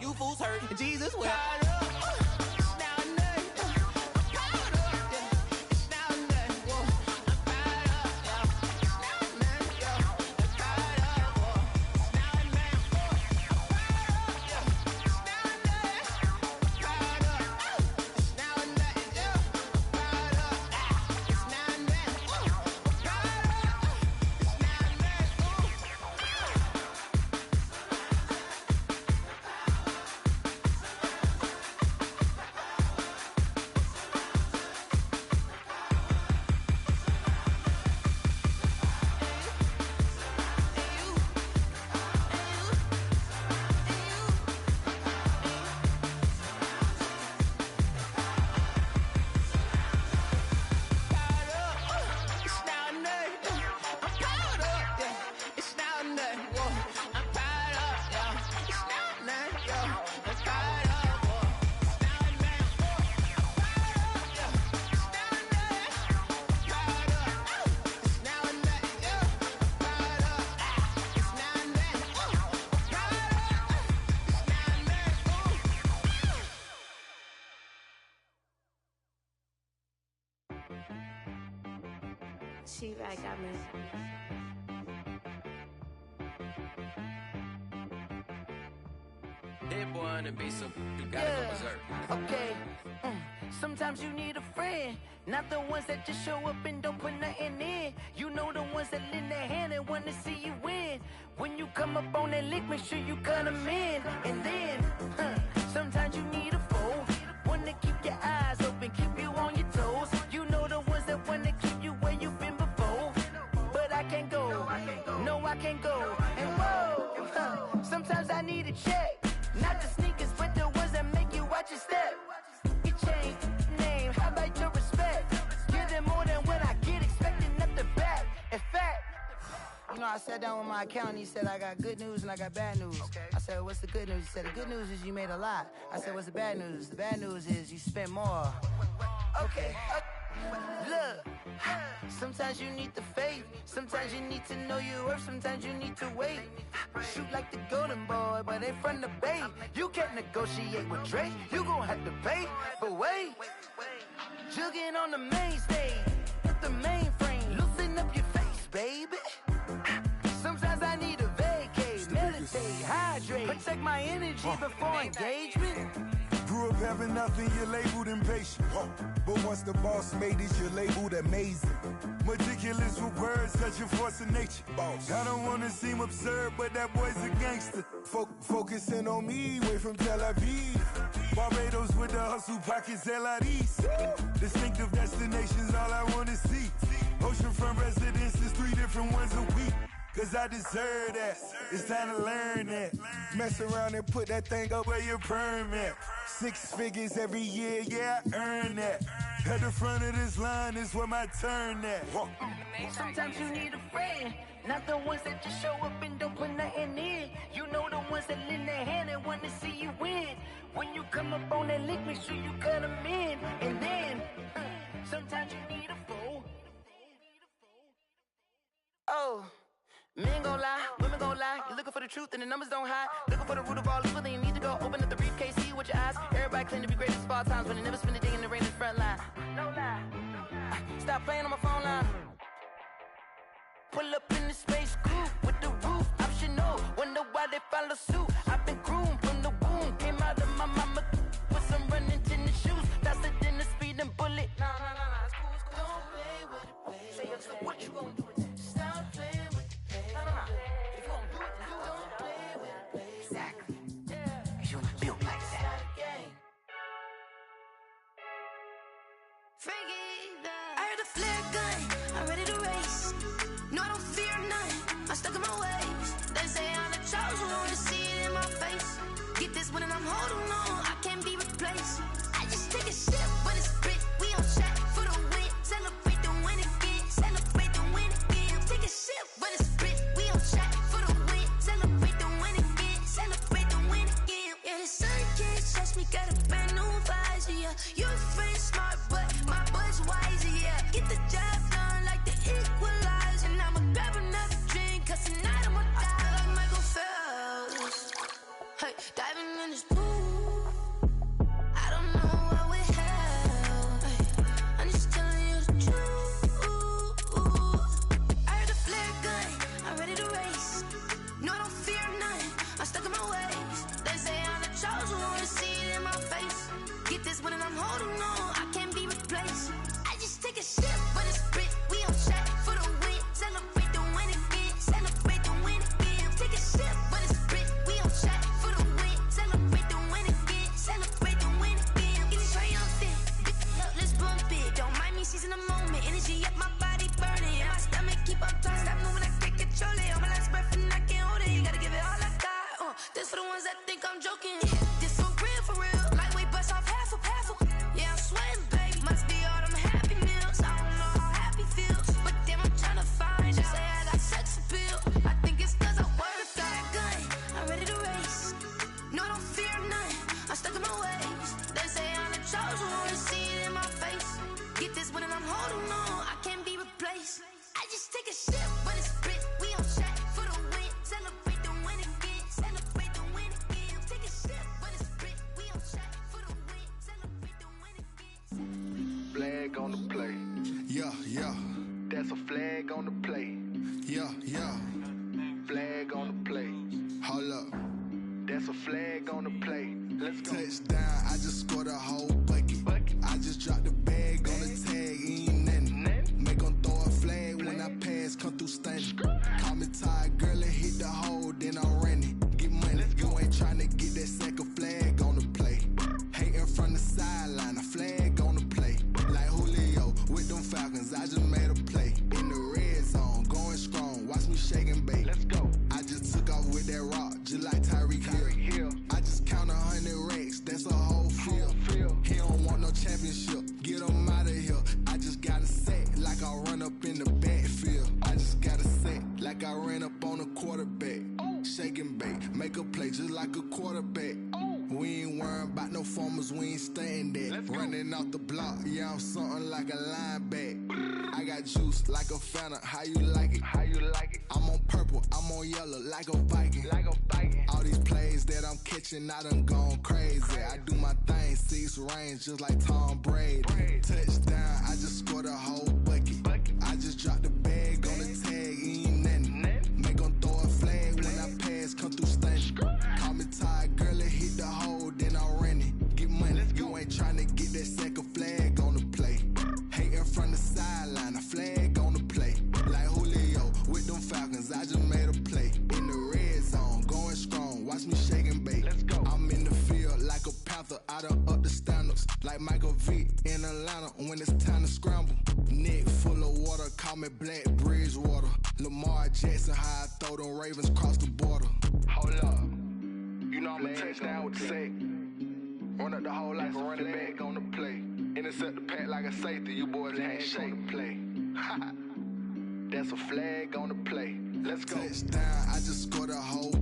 You fools hurt. Jesus will. She right got me. Hit boy on the beat, so you gotta go berserk. Okay. Sometimes you need a friend, not the ones that just show up and don't put nothing in. You know the ones that lend their hand and want to see you win. When you come up on that lick, make sure you cut them in. And then, sometimes you need a foe, one to keep your eyes open, keep you on your toes. You know the ones that want to keep you where you've been before. But I can't go, no I can't go. And whoa, sometimes I need a check, not the sneakers, but the ones that make you watch your step. Your chain, name, how about your respect? Give them more than what I get, expecting at the back. In fact, you know, I sat down with my accountant, he said I got good news and I got bad news. I said, what's the good news? He said, the good news is you made a lot. I said, what's the bad news? The bad news is you spent more. Okay, look, sometimes you need the faith, sometimes you need to know your worth, sometimes you need to wait. Shoot like the golden boy, but ain't from the bay. You can't negotiate with Drake, you gon' have to pay. But wait, jugging on the main stage, with the mainframe, loosen up your face, baby. Sometimes I need a vacate, meditate, hydrate, protect my energy before engagement. Grew up having nothing, you're labeled impatient. But once the boss made it, you're labeled amazing. Meticulous with words, such a force of nature. I don't wanna seem absurd, but that boy's a gangster. Focusing on me, way from Tel Aviv. Barbados with the hustle pockets, LIDs. Distinctive destinations, all I wanna see. Oceanfront residences, 3 different ones a week. Cause I deserve that, it's time to learn that. Mess around and put that thing up where your permit. 6 figures every year, yeah, I earn that. At the front of this line is where my turn at. Sometimes you need a friend, not the ones that just show up and don't put nothing in. You know the ones that lend their hand and want to see you win. When you come up on that lick, make sure you cut them in. And then, sometimes you need a fool. Oh. Men gon' lie, women gon' lie. You're looking for the truth and the numbers don't hide. Looking for the root of all evil, then you need to go open up the briefcase, see with your eyes. Everybody claim to be greatest of all times, but they never spend a day in the rain in the front line. No lie. Stop playing on my phone line. Pull up in the space coupe with the roof optional. Wonder why they follow suit. I've been groomed from the womb. Came out of my mama with some running tennis shoes. Faster than the speeding bullet. No, it's cool. Don't play with it, play. Say what you gon' do. Stop playing. stuck in my ways. They say I'm the chosen one, to see it in my face. Get this one and I'm holding on, I can't be replaced. I just take a sip when it's split, we on track for the win. Celebrate the win again, celebrate the win again. Take a sip when it's split, we on track for the win. Celebrate the win again, celebrate the win again. Yeah, the sun can't touch me, got a brand new visor, yeah. Your friend smart, but my boy's wiser, yeah. Get the job done like the equalizer. And I'ma grab another drink, cause tonight I'ma die like Michael Phelps. Hey, diving in this pool, I don't know what we have. Hey, I'm just telling you the truth. I heard the flare gun, I'm ready to race. No, I don't fear none, I'm stuck in my ways. They say I'm the chosen one, to see it in my face. Get this one and I'm holding on, I can't be replaced. I just take a sip when it's split, we on track for the win. Celebrate the win again, celebrate the win again. Take a sip when it's split, we on track for the win. Celebrate the win again, celebrate the win again. Getting triumphant, look, let's bump it. Don't mind me seizing the moment, energy up my body burning. And my stomach keep up tight, stop moving, I can't control it. On my last breath and I can't hold it, you gotta give it all I got. This for the ones that think I'm joking. This for real. Lightweight bust off half a. Yeah, I'm sweating, baby. Must be all them happy meals. I don't know how happy feels, but damn, I'm trying to find out. Say I got sex appeal. I think it's cause I word a fire gun. I'm ready to race. No, I don't fear none. I'm stuck in my ways. They say I'm the chosen one, to see it in my face. Get this one and I'm holding on, I can't be replaced. I just take a sip when it's split. We on track for the win. Celebrate the win again. Celebrate the win again. Take a sip when it's split. We on track for the win. Celebrate the win again. Flag on the play. Yeah, yeah. That's a flag on the play. Yeah, yeah. Flag on the play. Hold up. That's a flag on the play. Let's go. Touchdown, I just scored a whole bucket. I just dropped the bag on the tag, ain't nothing. Make 'em throw a flag when I pass, come through stunning. Call me tired, girl, and hit the hole, then I'm running. Get money, you ain't tryna get that second flag on the play. Hating from the sideline, a flag on the play. Like Julio with them Falcons, I just made a play. In the red zone, going strong, watch me shake and bake. Let's go. I just took off with that rock, just like Tyreek Hill. I just count 100 racks, that's a whole field. He don't want no championship, get him out of here. I just got a set like I run up in the backfield. I just got a set like I ran up on a quarterback. Shake and bake, make a play just like a quarterback. We ain't worrying about no formers, we ain't staying there. Running off the block, yeah, I'm something like a linebacker. I got juice like a Fanta, how you like it? How you like it? I'm on purple, I'm on yellow, like a Viking. Like a Viking. All these plays that I'm catching, I done gone crazy. I do my thing, 6 range, just like Tom Brady. Touchdown, I just scored a whole bucket. I just dropped the bag on the tag, ain't nothing. Make 'em throw a flag when I pass, come through stunning. Call me tired, girl, and hit the hole, then I'm running. Get money, you ain't tryna get that second flag on the play. Hating from the sideline, a flag on the play. Like Julio with them Falcons, I just made a play. In the red zone, going strong, watch me shake and bake. Let's go. I'm in the field like a panther, I done up the standards. Like Michael Vick in Atlanta when it's time to scramble. Neck full of water, call me Black Bridgewater. Lamar Jackson, how I throw them Ravens cross the border. Hold up. You know I'm a touchdown with the sack. Run up the hole like a running back on the play. Intercept the pack like a safety. You boys ain't shake the play. That's a flag on the play. Let's go. Touchdown, I just scored a whole